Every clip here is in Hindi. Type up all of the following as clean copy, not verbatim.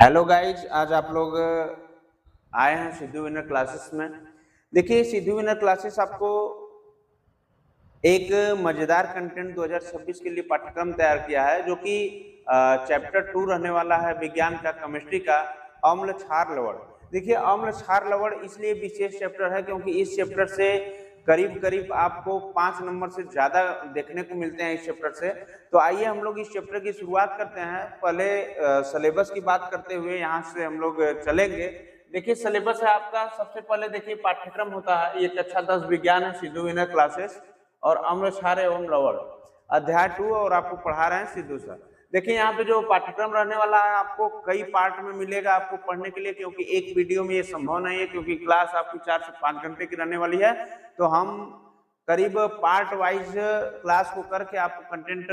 हेलो गाइज, आज आप लोग आए हैं सिद्धू विनर क्लासेस में। देखिए, सिद्धू विनर क्लासेस आपको एक मजेदार कंटेंट 2026 के लिए पाठ्यक्रम तैयार किया है, जो कि चैप्टर 2 रहने वाला है विज्ञान का, केमिस्ट्री का, अम्ल क्षार लवण। देखिए, अम्ल क्षार लवण इसलिए विशेष चैप्टर है क्योंकि इस चैप्टर से करीब करीब आपको 5 नंबर से ज्यादा देखने को मिलते हैं इस चैप्टर से। तो आइए हम लोग इस चैप्टर की शुरुआत करते हैं। पहले सिलेबस की बात करते हुए यहाँ से हम लोग चलेंगे। देखिए, सिलेबस है आपका, सबसे पहले देखिए पाठ्यक्रम होता है, ये कक्षा 10 विज्ञान है, सिद्धू विनर क्लासेस, और अम्ल क्षार एवं लवण अध्याय 2, और आपको पढ़ा रहे हैं सिद्धू सर। देखिए, यहाँ पे जो पाठ्यक्रम रहने वाला है आपको कई पार्ट में मिलेगा आपको पढ़ने के लिए, क्योंकि एक वीडियो में ये संभव नहीं है, क्योंकि क्लास आपकी 4 से 5 घंटे की रहने वाली है। तो हम करीब पार्ट वाइज क्लास को करके आपको कंटेंट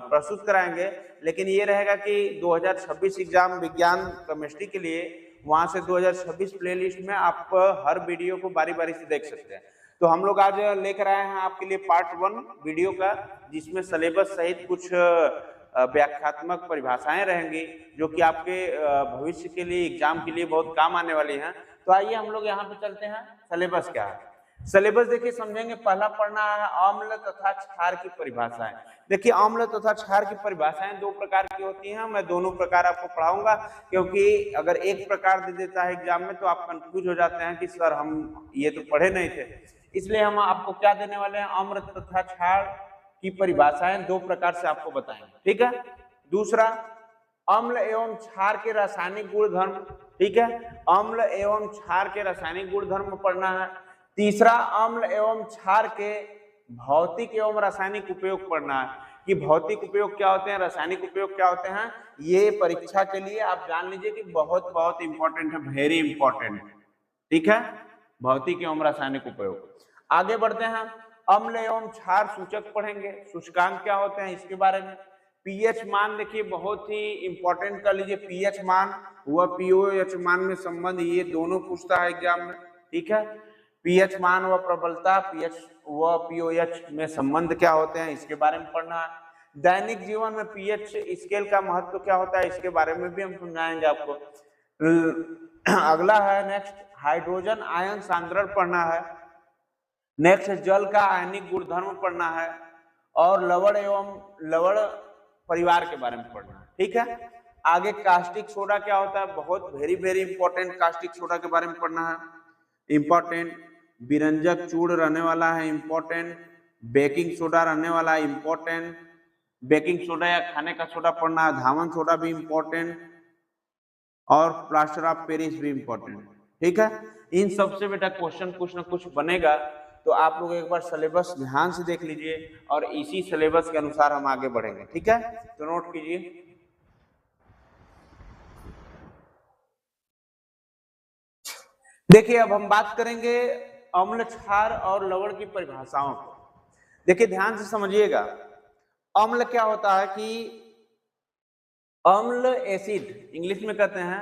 प्रस्तुत कराएंगे। लेकिन ये रहेगा कि 2026 एग्जाम विज्ञान केमिस्ट्री के लिए, वहां से 2026 प्लेलिस्ट में आप हर वीडियो को बारी बारी से देख सकते हैं। तो हम लोग आज लेकर आए हैं आपके लिए पार्ट 1 वीडियो का, जिसमें सिलेबस सहित कुछ व्याख्यात्मक परिभाषाएं रहेंगी, जो कि आपके भविष्य के लिए, एग्जाम के लिए बहुत काम आने वाली हैं। तो आइए हम लोग यहाँ पे चलते हैं। सिलेबस क्या है? सिलेबस देखिए समझेंगे। पहला पढ़ना है अम्ल तथा क्षार की परिभाषाएं। देखिए, अम्ल तथा क्षार की परिभाषाएं 2 प्रकार की होती हैं। मैं दोनों प्रकार आपको पढ़ाऊंगा, क्योंकि अगर एक प्रकार दे देता है एग्जाम में तो आप कंफ्यूज हो जाते हैं कि सर हम ये तो पढ़े नहीं थे। इसलिए हम आपको क्या देने वाले हैं, अम्ल तथा क्षार की परिभाषाएं 2 प्रकार से आपको बताएंगे, ठीक है। दूसरा, अम्ल एवं क्षार के रासायनिक गुणधर्म, ठीक है, अम्ल एवं क्षार के रासायनिक गुणधर्म पढ़ना है। तीसरा, अम्ल एवं क्षार के भौतिक एवं रासायनिक उपयोग पढ़ना है, कि भौतिक उपयोग क्या होते हैं, रासायनिक उपयोग क्या होते हैं। ये परीक्षा के लिए आप जान लीजिए कि बहुत बहुत इंपॉर्टेंट है, वेरी इंपॉर्टेंट, ठीक है, भौतिक एवं रासायनिक उपयोग। आगे बढ़ते हैं, अम्ल एवं क्षार सूचक पढ़ेंगे, सूचकांक क्या होते हैं इसके बारे में। पीएच मान, देखिए बहुत ही इंपॉर्टेंट कर लीजिए, पीएच मान व पीओएच मान में संबंध, ये दोनों पूछता है एग्जाम में, ठीक है। पीएच मान व प्रबलता, पीएच व पीओएच में संबंध क्या होते हैं इसके बारे में पढ़ना है। दैनिक जीवन में पीएच स्केल का महत्व क्या होता है इसके बारे में भी हम समझाएंगे आपको। अगला है नेक्स्ट, हाइड्रोजन आयन सांद्रण पढ़ना है। नेक्स्ट, जल का आयनिक गुणधर्म पढ़ना है, और लवण एवं लवण परिवार के बारे में पढ़ना है, ठीक है। आगे कास्टिक सोडा क्या होता है, बहुत very very important, caustic soda के बारे में पढ़ना है, इंपॉर्टेंट। विरंजक चूर्ण रहने वाला है, इंपॉर्टेंट। बेकिंग सोडा रहने वाला है, इंपॉर्टेंट। बेकिंग सोडा या खाने का सोडा पढ़ना है, धावन सोडा भी इंपॉर्टेंट, और प्लास्टर ऑफ पेरिस भी इंपॉर्टेंट, ठीक है। इन सबसे बेटा क्वेश्चन कुछ ना कुछ बनेगा, तो आप लोग एक बार सिलेबस ध्यान से देख लीजिए, और इसी सिलेबस के अनुसार हम आगे बढ़ेंगे, ठीक है। तो नोट कीजिए। देखिए, अब हम बात करेंगे अम्ल क्षार और लवण की परिभाषाओं को। देखिए, ध्यान से समझिएगा। अम्ल क्या होता है कि अम्ल, एसिड इंग्लिश में कहते हैं।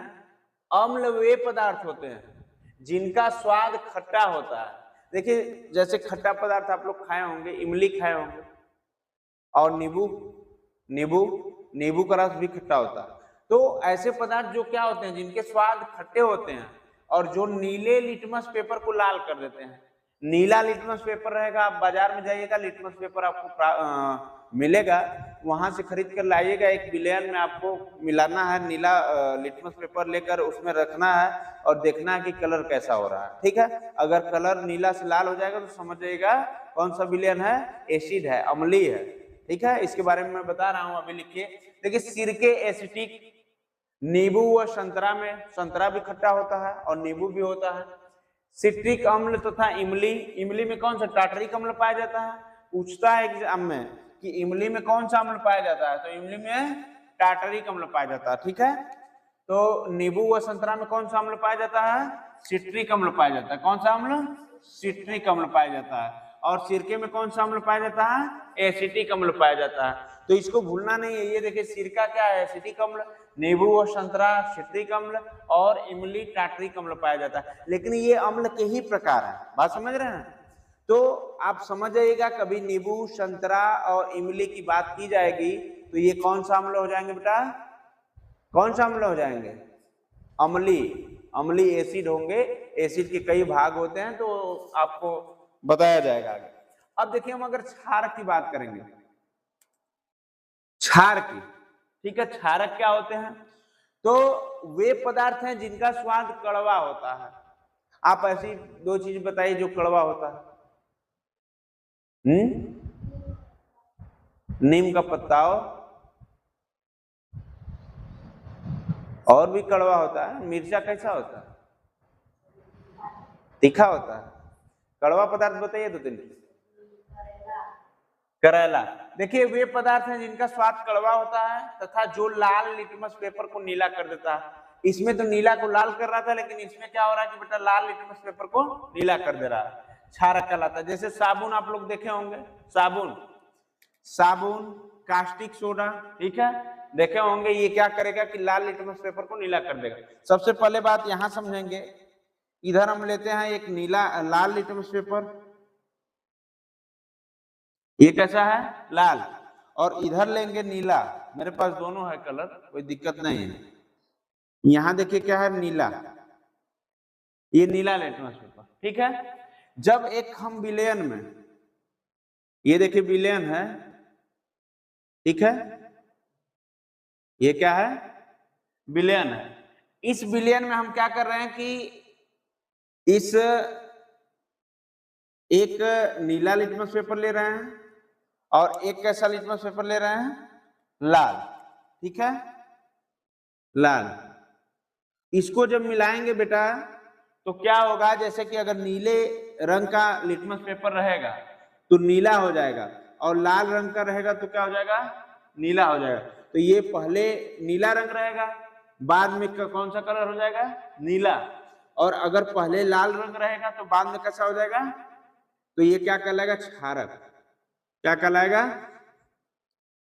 अम्ल वे पदार्थ होते हैं जिनका स्वाद खट्टा होता है। देखिए, जैसे खट्टा पदार्थ आप लोग खाए होंगे, इमली खाए होंगे, और नींबू नींबू नींबू का रस भी खट्टा होता है। तो ऐसे पदार्थ जो क्या होते हैं, जिनके स्वाद खट्टे होते हैं, और जो नीले लिटमस पेपर को लाल कर देते हैं। नीला लिटमस पेपर रहेगा, आप बाजार में जाइएगा, लिटमस पेपर आपको मिलेगा, वहां से खरीद कर लाइएगा। एक विलयन में आपको मिलाना है नीला लिटमस पेपर लेकर, उसमें रखना है और देखना है कि कलर कैसा हो रहा है, ठीक है। अगर कलर नीला से लाल हो जाएगा तो समझ जाइएगा कौन सा विलयन है, एसिड है, अम्लीय है, ठीक है। इसके बारे में मैं बता रहा हूं, अभी लिखिए। देखिए, सिरके एसिटिक, नींबू व संतरा में, संतरा भी खट्टा होता है और नींबू भी होता है। सिट्रिक अम्ल तथा इमली, इमली में कौन सा, टाटरिक अम्ल पाया जाता है। पूछता है एग्जाम में कि इमली में कौन सा अम्ल पाया जाता है, तो इमली में टाटरिक अम्ल पाया जाता है, ठीक है। तो नींबू व संतरा में कौन सा अम्ल पाया जाता है, सिट्रिक अम्ल पाया जाता है। कौन सा अम्ल, सिट्रिक अम्ल पाया जाता है। और सिरके में कौन सा अम्ल पाया जाता है, एसिटिक अम्ल पाया जाता है। तो इसको भूलना नहीं है। ये देखिए, सिरका क्या है, एसिटिक अम्ल, नींबू और संतरा सिट्रिक अम्ल, और इमली टाटरिक अम्ल पाया जाता है। लेकिन ये अम्ल के ही प्रकार है, बात समझ रहे हैं। तो आप समझ जाइएगा, कभी नींबू, संतरा और इमली की बात की जाएगी तो ये कौन सा अम्ल हो जाएंगे बेटा, कौन सा अम्ल हो जाएंगे, अम्लीय एसिड होंगे, एसिड के कई भाग होते हैं, तो आपको बताया जाएगा आगे। अब देखिए हम अगर क्षारक की बात करेंगे, क्षार की, ठीक है, क्षारक क्या होते हैं? तो वे पदार्थ हैं जिनका स्वाद कड़वा होता है। आप ऐसी दो चीज बताइए जो कड़वा होता है। नीम का पत्ता और भी कड़वा होता है। मिर्चा कैसा होता है? तीखा होता है। कड़वा पदार्थ बताइए दो तीन। करेला। देखिए वे पदार्थ हैं जिनका स्वाद कड़वा होता है तथा जो लाल लिटमस पेपर को नीला कर देता है। इसमें तो नीला को लाल कर रहा था, लेकिन इसमें क्या हो रहा है कि बेटा लाल लिटमस पेपर को नीला कर दे रहा है, क्षारक कहलाता है। जैसे साबुन आप लोग देखे होंगे, साबुन कास्टिक सोडा, ठीक है, देखे होंगे, ये क्या करेगा कि लाल लिटमस पेपर को नीला कर देगा। सबसे पहले बात यहां समझेंगे, इधर हम लेते हैं एक लाल लिटमस पेपर, ये कैसा है? लाल। और इधर लेंगे नीला, मेरे पास दोनों है कलर, कोई दिक्कत नहीं है। यहां देखिए क्या है? नीला, ये नीला लिटमस पेपर, ठीक है। जब एक हम विलयन में, ये देखिए विलयन है, ठीक है, ये क्या है? विलयन है। इस विलयन में हम क्या कर रहे हैं कि इस एक नीला लिटमस पेपर ले रहे हैं और एक कैसा लिटमस पेपर ले रहे हैं? लाल, ठीक है, लाल। इसको जब मिलाएंगे बेटा तो क्या होगा? जैसे कि अगर नीले रंग का लिटमस पेपर रहेगा तो नीला हो जाएगा, और लाल रंग का रहेगा तो क्या हो जाएगा? नीला हो जाएगा। तो ये पहले नीला रंग रहेगा, बाद में कौन सा कलर हो जाएगा? नीला। और अगर पहले लाल रंग रहेगा तो बाद में कैसा हो जाएगा? तो ये क्या कहलाएगा? क्षारक। क्या कहलाएगा?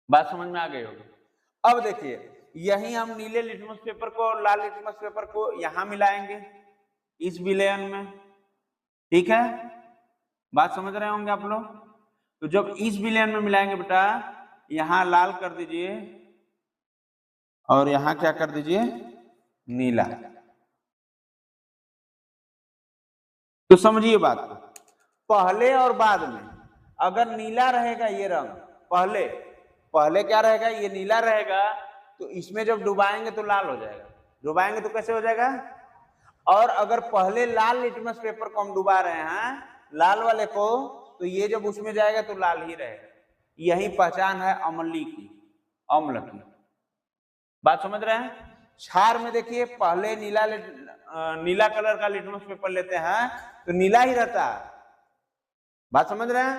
बात समझ में आ गई होगी। अब देखिए यही हम नीले लिटमस पेपर को और लाल लिटमस पेपर को यहां मिलाएंगे इस विलयन में, ठीक है, बात समझ रहे होंगे आप लोग। तो जब इस विलयन में मिलाएंगे बेटा, यहां लाल कर दीजिए और यहां क्या कर दीजिए? नीला। तो समझिए बात को, पहले और बाद में अगर नीला रहेगा ये रंग, पहले क्या रहेगा? ये नीला रहेगा, तो इसमें जब डुबाएंगे तो लाल हो जाएगा, डुबाएंगे तो कैसे हो जाएगा? और अगर पहले लाल लिटमस पेपर को हम डुबा रहे हैं, लाल वाले को, तो ये जब उसमें जाएगा तो लाल ही रहेगा। यही पहचान है अम्ली की, अम्ल की। बात समझ रहे हैं? क्षार में देखिए पहले नीला कलर का लिटमस पेपर लेते हैं तो नीला ही रहता है। बात समझ रहे हैं?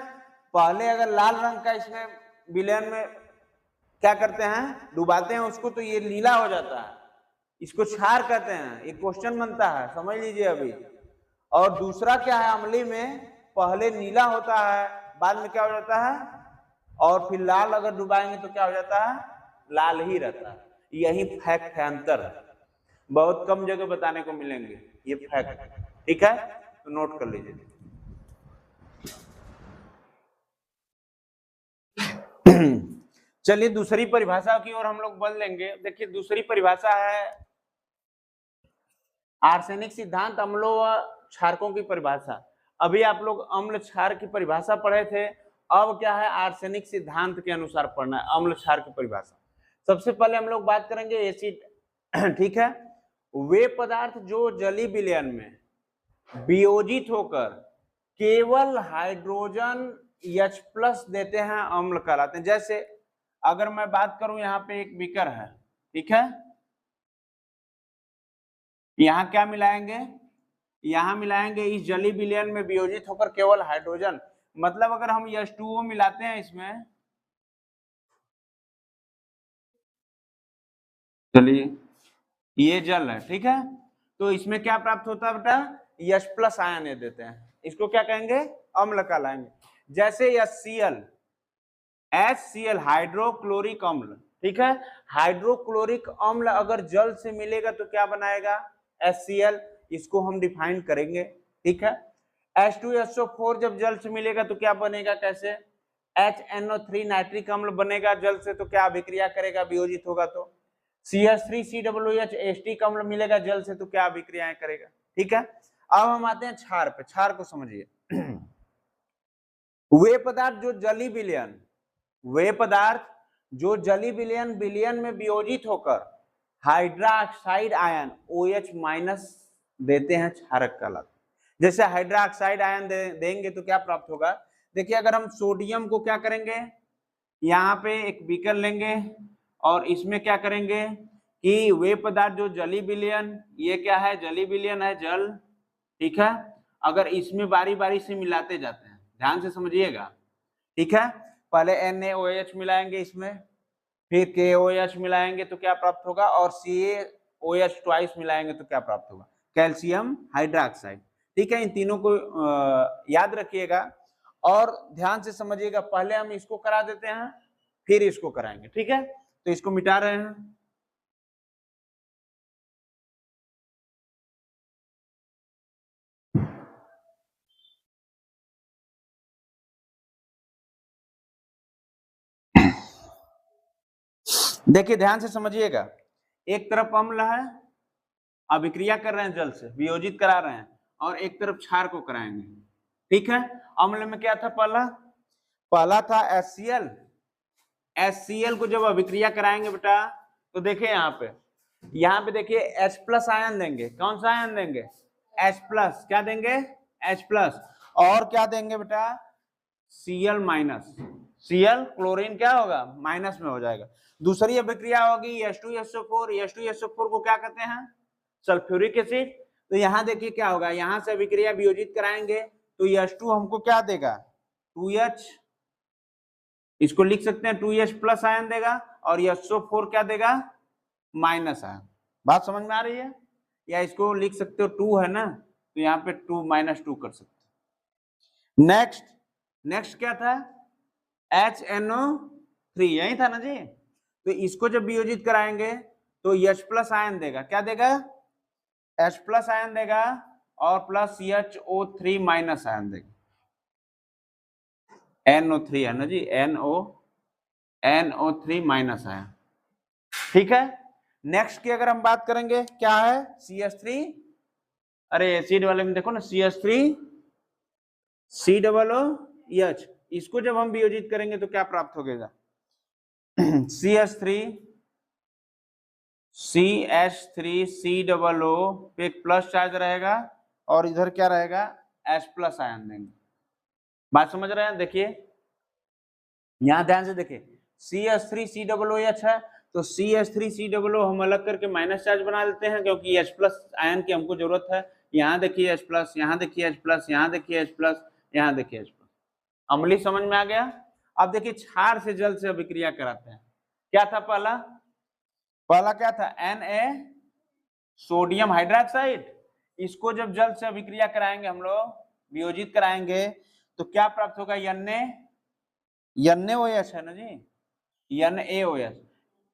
पहले अगर लाल रंग का इसमें विलयन में क्या करते हैं? डुबाते हैं उसको, तो ये नीला हो जाता है, इसको क्षार कहते हैं। एक क्वेश्चन बनता है, समझ लीजिए अभी। और दूसरा क्या है? अम्ली में पहले नीला होता है, बाद में क्या हो जाता है? और फिर लाल अगर डुबाएंगे तो क्या हो जाता है? लाल ही रहता है। यही फैक्ट है, अंतर है, बहुत कम जगह बताने को मिलेंगे ये फैक्ट, ठीक है, तो नोट कर लीजिए। चलिए दूसरी परिभाषा की ओर हम लोग बढ़ लेंगे। देखिए दूसरी परिभाषा है आर्सेनिक सिद्धांत, अम्लों व क्षारकों की परिभाषा। अभी आप लोग अम्ल क्षार की परिभाषा पढ़े थे, अब क्या है? आर्सेनिक सिद्धांत के अनुसार पढ़ना है अम्ल क्षार की परिभाषा। सबसे पहले हम लोग बात करेंगे एसिड, ठीक है, वे पदार्थ जो जलीय विलयन में वियोजित होकर केवल हाइड्रोजन H+ देते हैं, अम्ल कहलाते हैं। जैसे अगर मैं बात करूं, यहाँ पे एक बीकर है, ठीक है, यहां क्या मिलाएंगे? यहां मिलाएंगे इस जलीय विलयन में वियोजित होकर केवल हाइड्रोजन, मतलब अगर हम H2O मिलाते हैं इसमें, चलिए ये जल है, ठीक है, तो इसमें क्या प्राप्त होता है बेटा? H+ आयन देते हैं, इसको क्या कहेंगे? अम्ल कहलाएंगे। जैसे HCl हाइड्रोक्लोरिक अम्ल, ठीक है, हाइड्रोक्लोरिक अम्ल अगर जल से मिलेगा तो क्या बनाएगा? HCl, इसको हम डिफाइन करेंगे, ठीक है। H2SO4 जब जल से मिलेगा तो क्या बनेगा? कैसे? HNO3 नाइट्रिक अम्ल बनेगा जल से, तो क्या अभिक्रिया करेगा? वियोजित होगा तो CH3COOH एसिटिक अम्ल मिलेगा जल से तो क्या अभिक्रियाएं करेगा। ठीक है, अब हम आते हैं क्षार पे। क्षार को समझिए। वे पदार्थ जो जली विलयन, वे पदार्थ जो जली विलयन विलयन में वियोजित होकर हाइड्रोक्साइड आयन OH माइनस देते हैं क्षारक कहलाते। जैसे हाइड्रोक्साइड आयन देंगे तो क्या प्राप्त होगा। देखिए, अगर हम सोडियम को क्या करेंगे, यहाँ पे एक बीकर लेंगे और इसमें क्या करेंगे कि वे पदार्थ जो जली विलयन, ये क्या है, जली विलयन है जल। ठीक है, अगर इसमें बारी बारी से मिलाते जाते हैं, ध्यान से समझिएगा। ठीक है, पहले NaOH मिलाएंगे इसमें, फिर KOH मिलाएंगे तो क्या प्राप्त होगा, और CaOH ट्वाइस मिलाएंगे तो क्या प्राप्त होगा, कैल्शियम हाइड्रोक्साइड। ठीक है, इन तीनों को याद रखिएगा और ध्यान से समझिएगा। पहले हम इसको करा देते हैं, फिर इसको कराएंगे। ठीक है, तो इसको मिटा रहे हैं। देखिए, ध्यान से समझिएगा। एक तरफ अम्ल है, अभिक्रिया कर रहे हैं जल से, वियोजित करा रहे हैं, और एक तरफ क्षार को कराएंगे। ठीक है, अम्ल में क्या था, पहला था HCl। HCl को जब अभिक्रिया कराएंगे बेटा तो देखिए यहाँ पे देखिए H+ आयन देंगे। कौन सा आयन देंगे, H+। क्या देंगे, H+। और क्या देंगे बेटा, Cl-। Cl क्लोरीन क्या होगा, माइनस में हो जाएगा। दूसरी अभिक्रिया होगी H2SO4। H2SO4 को क्या कहते हैं, सल्फ्यूरिक एसिड। तो यहाँ देखिए क्या होगा, यहाँ से अभिक्रिया वियोजित कराएंगे तो H2 हमको क्या देगा, 2H। इसको लिख सकते हैं 2H+ आयन देगा, और SO4 क्या देगा, माइनस आयन। बात समझ में आ रही है, या इसको लिख सकते हो 2 है ना, तो यहाँ पे 2 -2 कर सकते। नेक्स्ट क्या था, HNO3, यही था ना जी। तो इसको जब वियोजित कराएंगे तो H+ आयन देगा। क्या देगा, H+ आयन देगा, और प्लस CHO3 माइनस आयन देगा। NO3 है ना जी, NO3 माइनस आयन। ठीक है, नेक्स्ट की अगर हम बात करेंगे, क्या है, CH3। अरे एसिड वाले में देखो ना, CH3COOH। इसको जब हम वियोजित करेंगे तो क्या प्राप्त होगा, CH3COO पे एक प्लस चार्ज रहेगा, और इधर क्या रहेगा, H+ आयन देंगे। बात समझ रहे हैं। देखिए यहां ध्यान से देखिए, CH3COOH है, तो CH3COO हम अलग करके माइनस चार्ज बना देते हैं, क्योंकि H+ आयन की हमको जरूरत है। यहाँ देखिए H+, यहाँ देखिए H+, यहाँ देखिए H+, यहाँ देखिए H+। अम्लीय समझ में आ गया। अब देखिए क्षार से जल से अभिक्रिया कराते हैं। क्या था पहला क्या था, Na, सोडियम हाइड्रोक्साइड। इसको जब जल से अभिक्रिया कराएंगे हम लोग, वियोजित कराएंगे, तो क्या प्राप्त होगा, NaOH है ना जी, NaOH।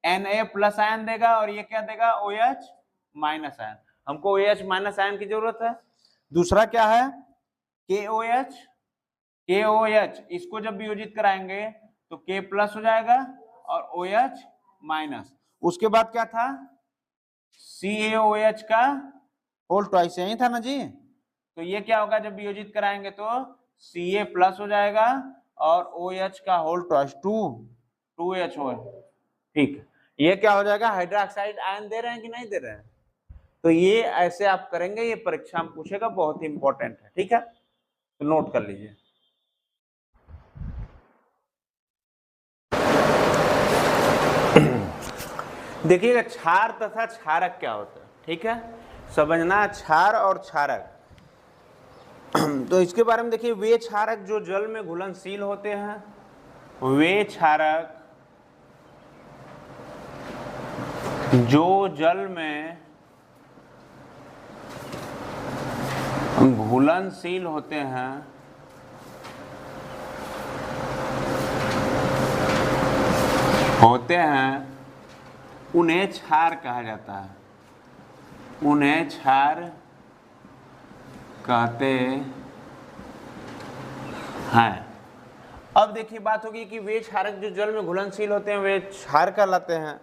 Na+ आयन देगा, और ये क्या देगा, OH- आयन। हमको OH- आयन की जरूरत है। दूसरा क्या है, KOH। इसको जब वियोजित कराएंगे तो K+ हो जाएगा, और OH-। उसके बाद क्या था, CaOH का होल ट्वाइस, यही था ना जी। तो ये क्या होगा, जब वियोजित कराएंगे तो Ca+ हो जाएगा, और OH का होल ट्वाइस 2H हो। ठीक है, ये क्या हो जाएगा, हाइड्रोक्साइड आयन दे रहे हैं कि नहीं दे रहे हैं। तो ये ऐसे आप करेंगे, ये परीक्षा में पूछेगा, बहुत ही इंपॉर्टेंट है। ठीक है, तो नोट कर लीजिए। देखिएगा क्षार तथा क्षारक क्या होता है। ठीक है, समझना क्षार और क्षारक। तो इसके बारे में देखिए, वे क्षारक जो जल में घुलनशील होते हैं, वे क्षारक जो जल में घुलनशील होते हैं, उन्हें क्षार कहा जाता है। उन्हें क्षार कहते हैं। अब देखिए बात होगी कि वे क्षारक जो जल में घुलनशील होते हैं वे क्षार कहलाते हैं।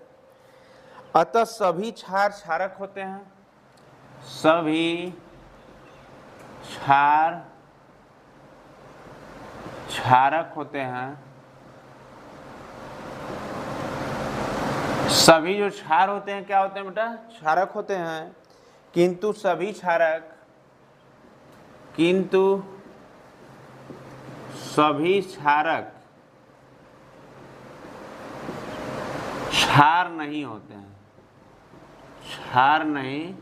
अतः सभी क्षार क्षारक होते हैं, सभी क्षार क्षारक होते हैं। सभी जो क्षार होते हैं क्या होते हैं बेटा? क्षारक होते हैं। किंतु सभी क्षारक क्षार नहीं होते हैं, क्षार नहीं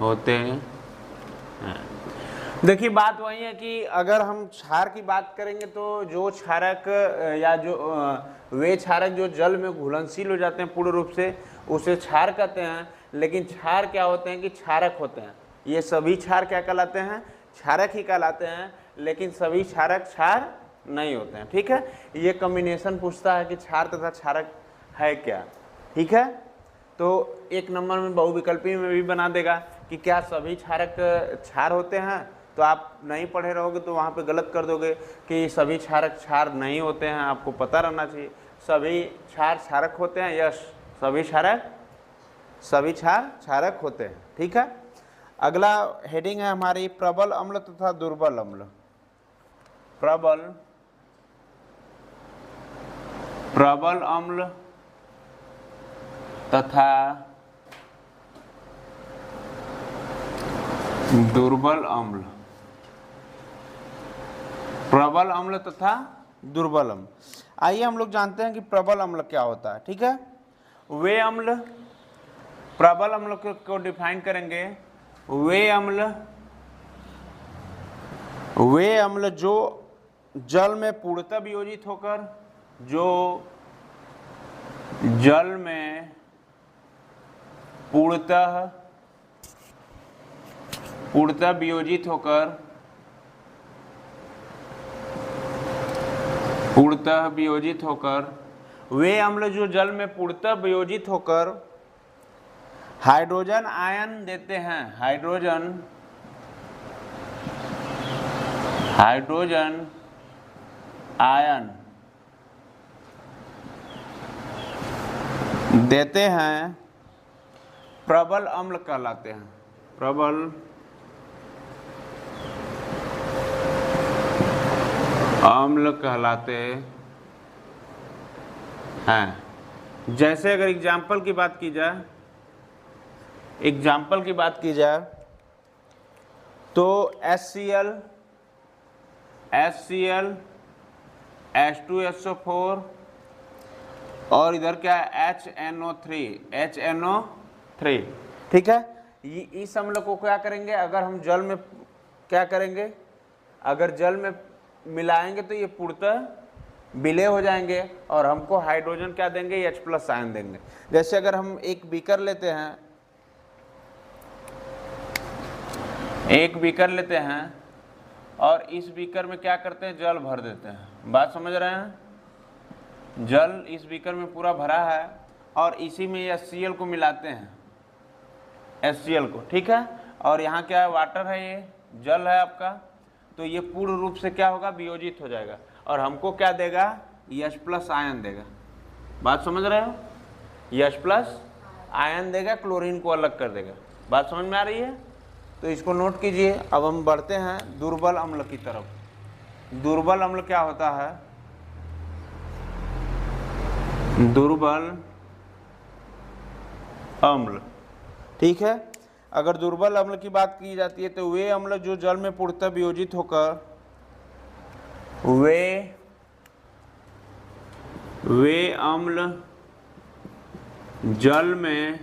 होते हैं। देखिए बात वही है कि अगर हम क्षार की बात करेंगे तो जो क्षारक या जो वे क्षारक जो जल में घुलनशील हो जाते हैं पूर्ण रूप से, उसे क्षार कहते हैं। लेकिन क्षार क्या होते हैं कि क्षारक होते हैं। ये सभी क्षार क्या कहलाते हैं? क्षारक ही कहलाते हैं। लेकिन सभी क्षारक क्षार नहीं होते हैं। ठीक है, ये कॉम्बिनेशन पूछता है कि क्षार तथा क्षारक है क्या। ठीक है, तो एक नंबर में बहुविकल्पी में भी बना देगा कि क्या सभी क्षारक क्षार होते हैं। तो आप नहीं पढ़े रहोगे तो वहाँ पे गलत कर दोगे कि सभी क्षारक क्षार नहीं होते हैं। आपको पता रहना चाहिए सभी क्षार क्षारक होते हैं। यस, सभी क्षार क्षारक होते हैं। ठीक है, अगला हेडिंग है हमारी प्रबल अम्ल तथा दुर्बल अम्ल। प्रबल अम्ल तथा दुर्बल अम्ल। प्रबल अम्ल तथा दुर्बल अम्ल। आइए हम लोग जानते हैं कि प्रबल अम्ल क्या होता है। ठीक है, वे अम्ल, प्रबल अम्ल को डिफाइन करेंगे। वे अम्ल जो जल में पूर्णतः वियोजित होकर, जो जल में पूर्णतः वियोजित होकर वे अम्ल जो जल में पूर्णतः वियोजित होकर हाइड्रोजन आयन देते हैं। हाइड्रोजन आयन देते हैं, प्रबल अम्ल कहलाते हैं। प्रबल अम्ल कहलाते हैं। जैसे अगर एग्जाम्पल की बात की जाए तो HCl H2SO4 और इधर क्या है HNO3। ठीक है, इस अम्ल को क्या करेंगे? अगर हम जल में क्या करेंगे, अगर जल में मिलाएंगे तो ये पूर्णतः विलय हो जाएंगे और हमको हाइड्रोजन क्या देंगे? H+ आयन देंगे। जैसे अगर हम एक बीकर लेते हैं और इस बीकर में क्या करते हैं? जल भर देते हैं। बात समझ रहे हैं? जल इस बीकर में पूरा भरा है और इसी में HCl को मिलाते हैं, HCl को। ठीक है, और यहाँ क्या है? वाटर है, ये जल है आपका। तो ये पूर्ण रूप से क्या होगा? वियोजित हो जाएगा और हमको क्या देगा? H+ आयन देगा। बात समझ रहे हो? H+ आयन देगा, क्लोरीन को अलग कर देगा। बात समझ में आ रही है? तो इसको नोट कीजिए। अब हम बढ़ते हैं दुर्बल अम्ल की तरफ। दुर्बल अम्ल क्या होता है? दुर्बल अम्ल, ठीक है, अगर दुर्बल अम्ल की बात की जाती है तो वे अम्ल जो जल में पूर्णतः वियोजित होकर वे अम्ल जल में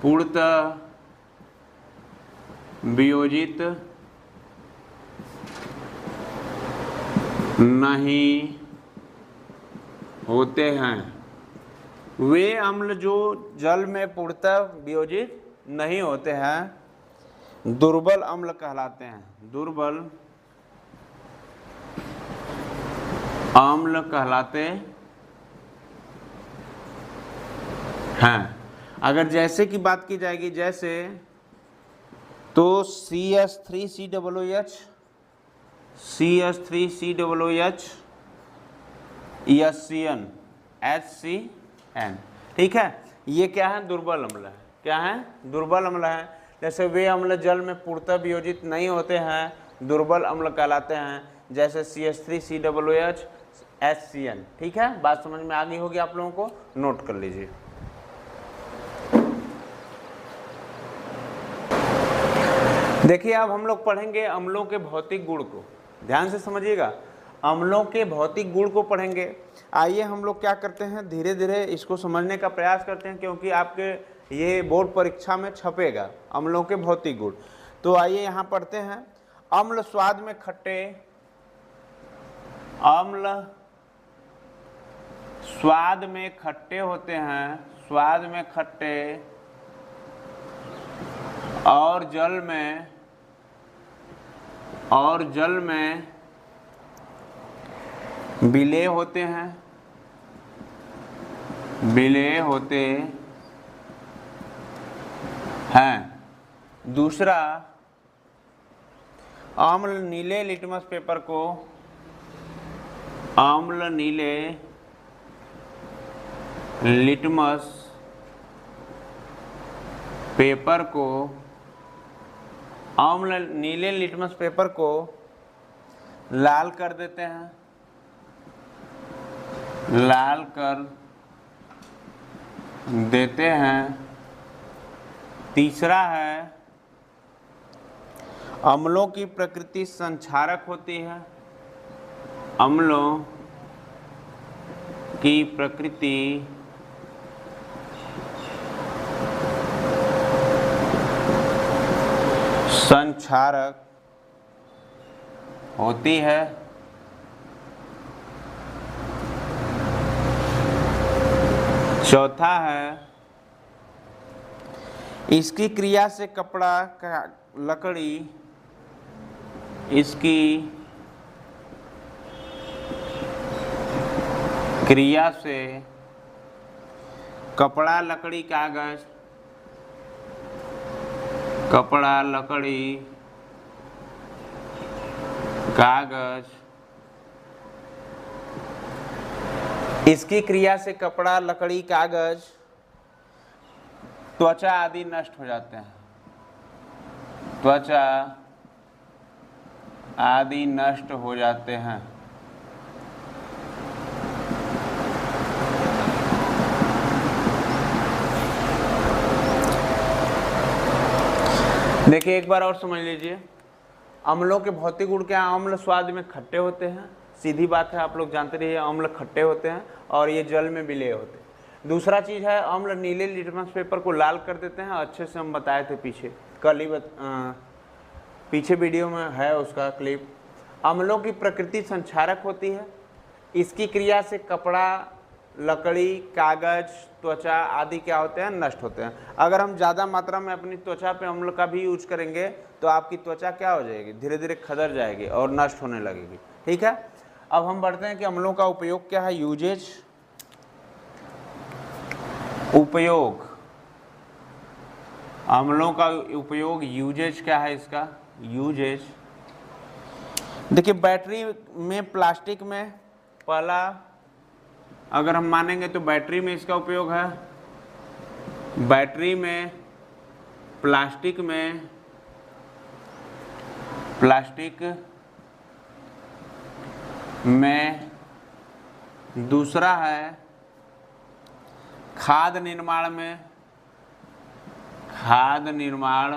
पूर्णतः वियोजित नहीं होते हैं। वे अम्ल जो जल में पूर्णतः वियोजित नहीं होते हैं दुर्बल अम्ल कहलाते हैं। दुर्बल अम्ल कहलाते हैं। अगर जैसे की बात की जाएगी, जैसे तो CH3COOH HCN HCl N। ठीक है, ये क्या है, दुर्बल अम्ल है। क्या है, दुर्बल अम्ल है। जैसे वे अम्ल जल में पूर्णतः वियोजित नहीं होते हैं, दुर्बल अम्ल कहलाते हैं, जैसे CH3COOH HCl। ठीक है, बात समझ में आ गई होगी आप लोगों को, नोट कर लीजिए। देखिए अब हम लोग पढ़ेंगे अम्लों के भौतिक गुण को, ध्यान से समझिएगा, अम्लों के भौतिक गुण को पढ़ेंगे। आइए हम लोग क्या करते हैं, धीरे धीरे इसको समझने का प्रयास करते हैं, क्योंकि आपके ये बोर्ड परीक्षा में छपेगा अम्लों के भौतिक गुण। तो आइए यहाँ पढ़ते हैं। अम्ल स्वाद में खट्टे, अम्ल स्वाद में खट्टे होते हैं, स्वाद में खट्टे, और जल में विलेय होते हैं, विलेय होते हैं। दूसरा, अम्ल नीले लिटमस पेपर को, अम्ल नीले लिटमस पेपर को, अम्ल नीले लिटमस पेपर को लाल कर देते हैं, लाल कर देते हैं। तीसरा है, अम्लों की प्रकृति संक्षारक होती है, अम्लों की प्रकृति संक्षारक होती है। चौथा है, इसकी क्रिया से कपड़ा का लकड़ी, इसकी क्रिया से कपड़ा लकड़ी कागज, कपड़ा लकड़ी कागज, इसकी क्रिया से कपड़ा लकड़ी कागज त्वचा आदि नष्ट हो जाते हैं, त्वचा आदि नष्ट हो जाते हैं। देखिए एक बार और समझ लीजिए, अम्लों के भौतिक गुण क्या, अम्ल स्वाद में खट्टे होते हैं, सीधी बात है, आप लोग जानते रहिए, अम्ल खट्टे होते हैं और ये जल में विलेय होते हैं। दूसरा चीज़ है, अम्ल नीले लिटमस पेपर को लाल कर देते हैं, अच्छे से हम बताए थे पीछे, कल ही पीछे वीडियो में है उसका क्लिप। अम्लों की प्रकृति संक्षारक होती है, इसकी क्रिया से कपड़ा लकड़ी कागज त्वचा आदि क्या होते हैं, नष्ट होते हैं। अगर हम ज़्यादा मात्रा में अपनी त्वचा पे अम्ल का भी यूज करेंगे तो आपकी त्वचा क्या हो जाएगी, धीरे धीरे खदर जाएगी और नष्ट होने लगेगी। ठीक है, अब हम बढ़ते हैं कि अम्लों का उपयोग क्या है, यूजेज। उपयोग, अम्लों का उपयोग, यूजेज क्या है इसका, यूजेज। देखिए बैटरी में, प्लास्टिक में, पहला अगर हम मानेंगे तो बैटरी में इसका उपयोग है, बैटरी में, प्लास्टिक में, प्लास्टिक में। दूसरा है खाद्य निर्माण में, खाद्य निर्माण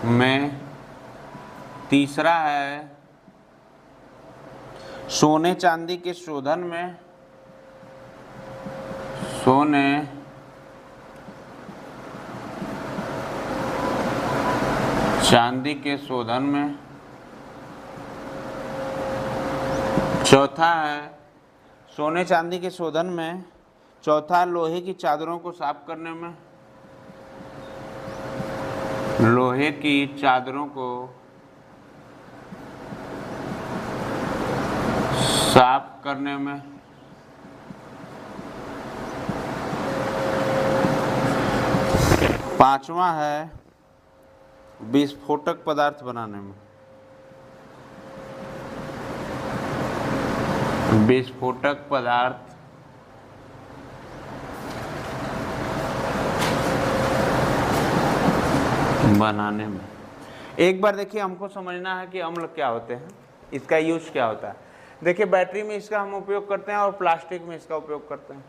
में। तीसरा है सोने चांदी के शोधन में, सोने चांदी के शोधन में। चौथा है सोने चांदी के शोधन में। चौथा लोहे की चादरों को साफ करने में, लोहे की चादरों को साफ करने में। पांचवा है विस्फोटक पदार्थ बनाने में, विस्फोटक पदार्थ बनाने में। एक बार देखिए, हमको समझना है कि अम्ल क्या होते हैं, इसका यूज क्या होता है। देखिए, बैटरी में इसका हम उपयोग करते हैं और प्लास्टिक में इसका उपयोग करते हैं।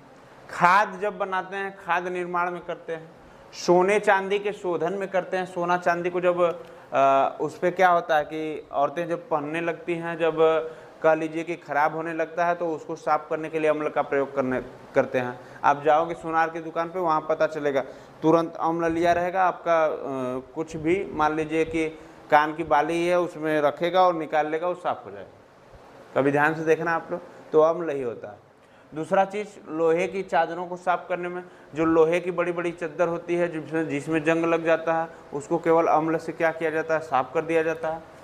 खाद जब बनाते हैं, खाद निर्माण में करते हैं। सोने चांदी के शोधन में करते हैं। सोना चांदी को जब उस पर क्या होता है कि औरतें जब पहनने लगती हैं, जब कह लीजिए कि खराब होने लगता है, तो उसको साफ करने के लिए अम्ल का प्रयोग करते हैं। आप जाओगे सुनार की दुकान पे, वहाँ पता चलेगा, तुरंत अम्ल लिया रहेगा आपका। कुछ भी मान लीजिए कि कान की बाली है, उसमें रखेगा और निकाल लेगा, वो साफ हो जाएगा। कभी ध्यान से देखना आप लोग, तो अम्ल ही होता है। दूसरा चीज़, लोहे की चादरों को साफ करने में, जो लोहे की बड़ी बड़ी चादर होती है जिसमें जंग लग जाता है, उसको केवल अम्ल से क्या किया जाता है, साफ कर दिया जाता है।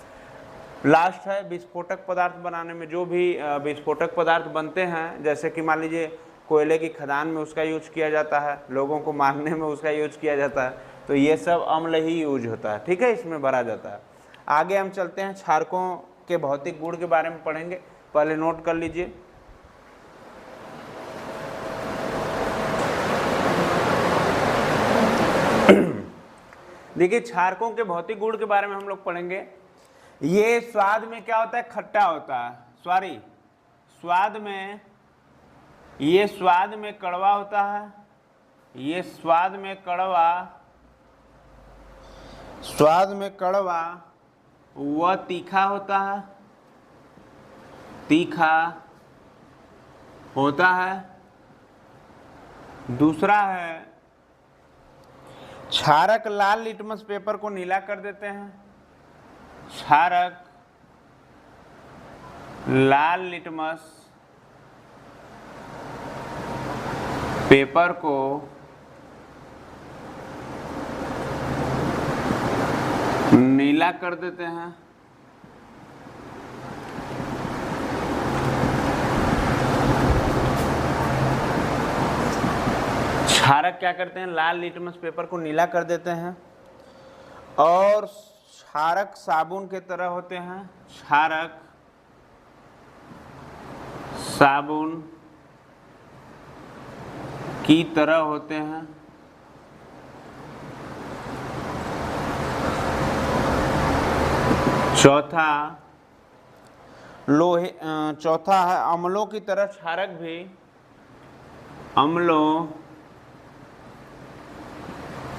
लास्ट है विस्फोटक पदार्थ बनाने में। जो भी विस्फोटक पदार्थ बनते हैं, जैसे कि मान लीजिए कोयले की खदान में उसका यूज किया जाता है, लोगों को मारने में उसका यूज किया जाता है, तो ये सब अम्ल ही यूज होता है। ठीक है, इसमें भरा जाता है। आगे हम चलते हैं, क्षारकों के भौतिक गुण के बारे में पढ़ेंगे। पहले नोट कर लीजिए। देखिए, क्षारकों के भौतिक गुण के बारे में हम लोग पढ़ेंगे। ये स्वाद में क्या होता है, खट्टा होता है। सॉरी, स्वाद में, ये स्वाद में कड़वा होता है। ये स्वाद में कड़वा, स्वाद में कड़वा, वह तीखा होता है, तीखा होता है। दूसरा है, क्षारक लाल लिटमस पेपर को नीला कर देते हैं। क्षारक लाल लिटमस पेपर को नीला कर देते हैं। क्षारक क्या करते हैं, लाल लिटमस पेपर को नीला कर देते हैं। और क्षारक साबुन के तरह होते हैं। क्षारक साबुन की तरह होते हैं। चौथा लोहे, चौथा है अम्लों की तरह क्षारक भी, अम्लों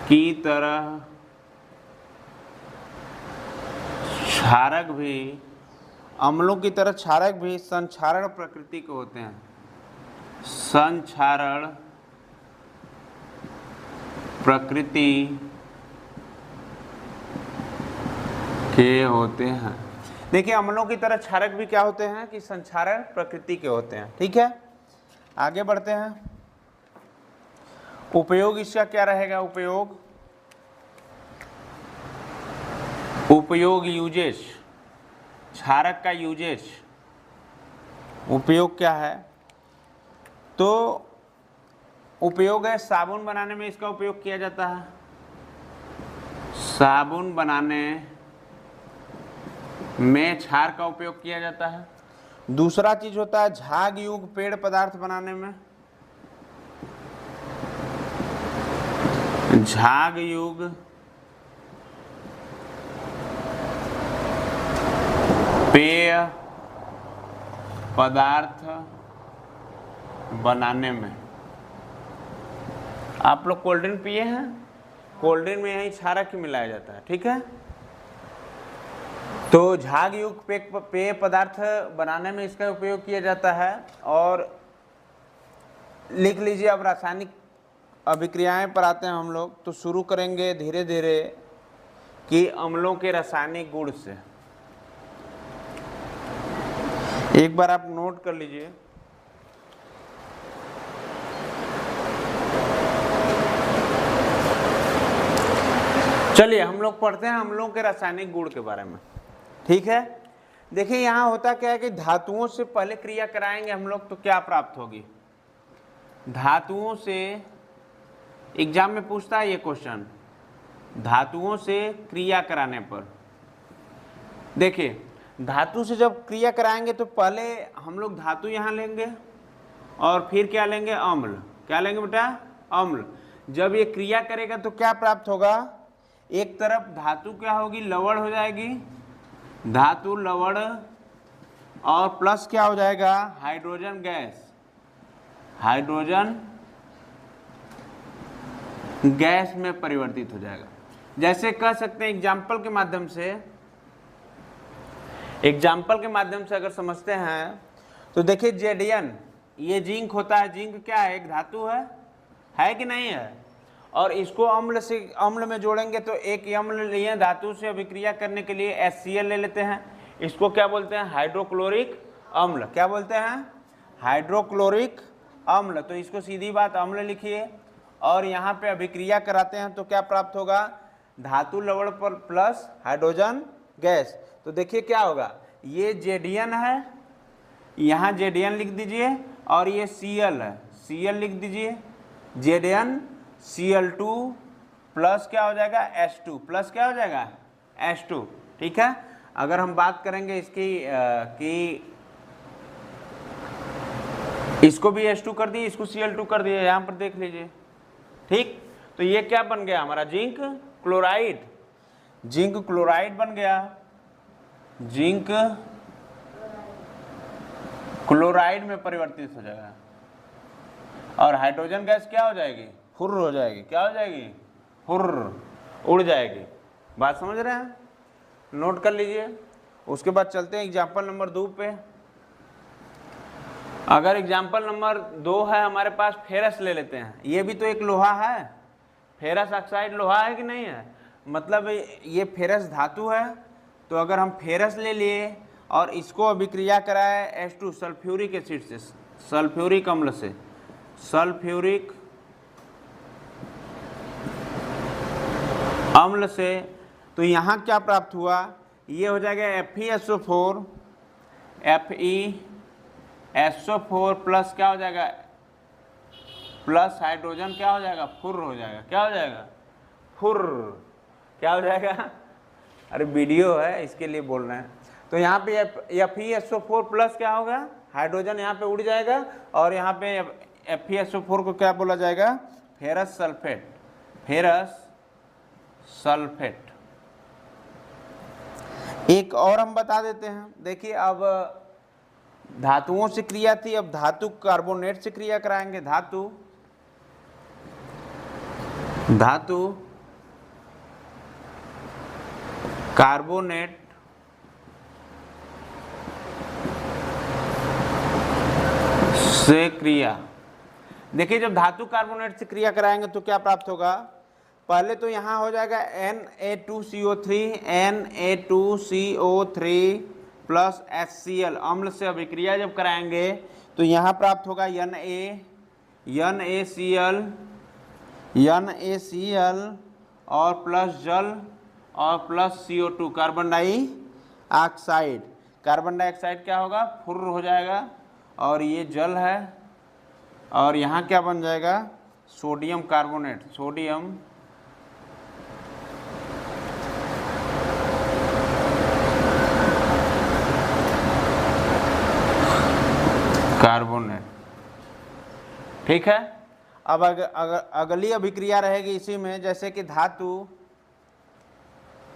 की तरह क्षारक भी, अम्लों की तरह क्षारक भी संक्षारण प्रकृति के होते हैं। संक्षारण प्रकृति के होते हैं। देखिए, अम्लों की तरह क्षारक भी क्या होते हैं कि संक्षारण प्रकृति के होते हैं। ठीक है, आगे बढ़ते हैं। उपयोग इसका क्या रहेगा, उपयोग, उपयोग यूजेज, क्षारक का यूजेज, उपयोग क्या है, तो उपयोग है साबुन बनाने में इसका उपयोग किया जाता है। साबुन बनाने में क्षार का उपयोग किया जाता है। दूसरा चीज होता है झाग युग पेड़ पदार्थ बनाने में, झाग युग पेय पदार्थ बनाने में। आप लोग कोल्ड ड्रिंक पिए हैं, कोल्ड ड्रिंक में यही क्षारक ही मिलाया जाता है। ठीक है, तो झाग युक्त पेय पदार्थ बनाने में इसका उपयोग किया जाता है। और लिख लीजिए, अब रासायनिक अभिक्रियाएं पर आते हैं हम लोग। तो शुरू करेंगे धीरे धीरे कि अम्लों के रासायनिक गुण से। एक बार आप नोट कर लीजिए। चलिए हम लोग पढ़ते हैं अम्लों के रासायनिक गुण के बारे में। ठीक है, देखिए यहाँ होता क्या है कि धातुओं से पहले क्रिया कराएंगे हम लोग तो क्या प्राप्त होगी। धातुओं से, एग्जाम में पूछता है ये क्वेश्चन, धातुओं से क्रिया कराने पर। देखिए, धातु से जब क्रिया कराएंगे तो पहले हम लोग धातु यहाँ लेंगे और फिर क्या लेंगे, अम्ल। क्या लेंगे बेटा, अम्ल। जब ये क्रिया करेगा तो क्या प्राप्त होगा, एक तरफ धातु क्या होगी, लवण हो जाएगी, धातु लवण, और प्लस क्या हो जाएगा, हाइड्रोजन गैस, हाइड्रोजन गैस में परिवर्तित हो जाएगा। जैसे कह सकते हैं एग्जाम्पल के माध्यम से, एग्जाम्पल के माध्यम से अगर समझते हैं तो देखिए जेडियन, ये जिंक होता है, जिंक क्या है, एक धातु है कि नहीं है, और इसको अम्ल से, अम्ल में जोड़ेंगे तो एक अम्ल लिए धातु से अभिक्रिया करने के लिए HCl ले लेते हैं, इसको क्या बोलते हैं, हाइड्रोक्लोरिक अम्ल। क्या बोलते हैं, हाइड्रोक्लोरिक अम्ल। तो इसको सीधी बात अम्ल लिखिए, और यहाँ पे अभिक्रिया कराते हैं तो क्या प्राप्त होगा, धातु लवण पर प्लस हाइड्रोजन गैस। तो देखिए क्या होगा, ये जेडियन है, यहाँ जेडियन लिख दीजिए, और ये Cl है, Cl लिख दीजिए, जेडियन Cl2 प्लस क्या हो जाएगा, H2 प्लस क्या हो जाएगा, H2। ठीक है, अगर हम बात करेंगे इसकी कि इसको भी H2 कर दिए, इसको Cl2 कर दिए, यहाँ पर देख लीजिए। ठीक, तो ये क्या बन गया हमारा, जिंक क्लोराइड, जिंक क्लोराइड बन गया, जिंक क्लोराइड में परिवर्तित हो जाएगा, और हाइड्रोजन गैस क्या हो जाएगी, हुर्र हो जाएगी। क्या हो जाएगी, हुर्र, उड़ जाएगी। बात समझ रहे हैं, नोट कर लीजिए। उसके बाद चलते हैं एग्जाम्पल नंबर 2 पे। अगर एग्जाम्पल नंबर 2 है हमारे पास, फेरस ले लेते हैं, ये भी तो एक लोहा है, फेरस ऑक्साइड लोहा है कि नहीं है, मतलब ये फेरस धातु है। तो अगर हम फेरस ले लिए और इसको अभिक्रिया कराए H2 सल्फ्यूरिक एसिड से, सल्फ्यूरिक अम्ल से, सल्फ्यूरिक अम्ल से, तो यहाँ क्या प्राप्त हुआ, ये हो जाएगा FeSO4, FeSO4 प्लस क्या हो जाएगा, प्लस हाइड्रोजन क्या हो जाएगा, फुर्र हो जाएगा। क्या हो जाएगा, फुर्र। क्या हो जाएगा, अरे वीडियो है इसके लिए बोल रहे हैं। तो यहाँ पे FeSO4 प्लस क्या होगा, हाइड्रोजन यहाँ पे उड़ जाएगा, और यहाँ पे FeSO4 को क्या बोला जाएगा, फेरस सल्फेट, फेरस सल्फेट। एक और हम बता देते हैं, देखिए अब धातुओं से क्रिया थी, अब धातु कार्बोनेट से क्रिया कराएंगे। धातु कार्बोनेट से क्रिया, देखिए जब धातु कार्बोनेट से क्रिया कराएंगे तो क्या प्राप्त होगा, पहले तो यहाँ हो जाएगा Na2CO3 प्लस HCl, अम्ल से अभिक्रिया जब कराएंगे तो यहाँ प्राप्त होगा NaCl और प्लस जल और plus CO2 carbon dioxide. Carbon dioxide क्या होगा, फुर्र हो जाएगा, और ये जल है, और यहाँ क्या बन जाएगा, सोडियम कार्बोनेट, सोडियम कार्बोनेट। ठीक है, अब अगली अभिक्रिया रहेगी इसी में, जैसे कि धातु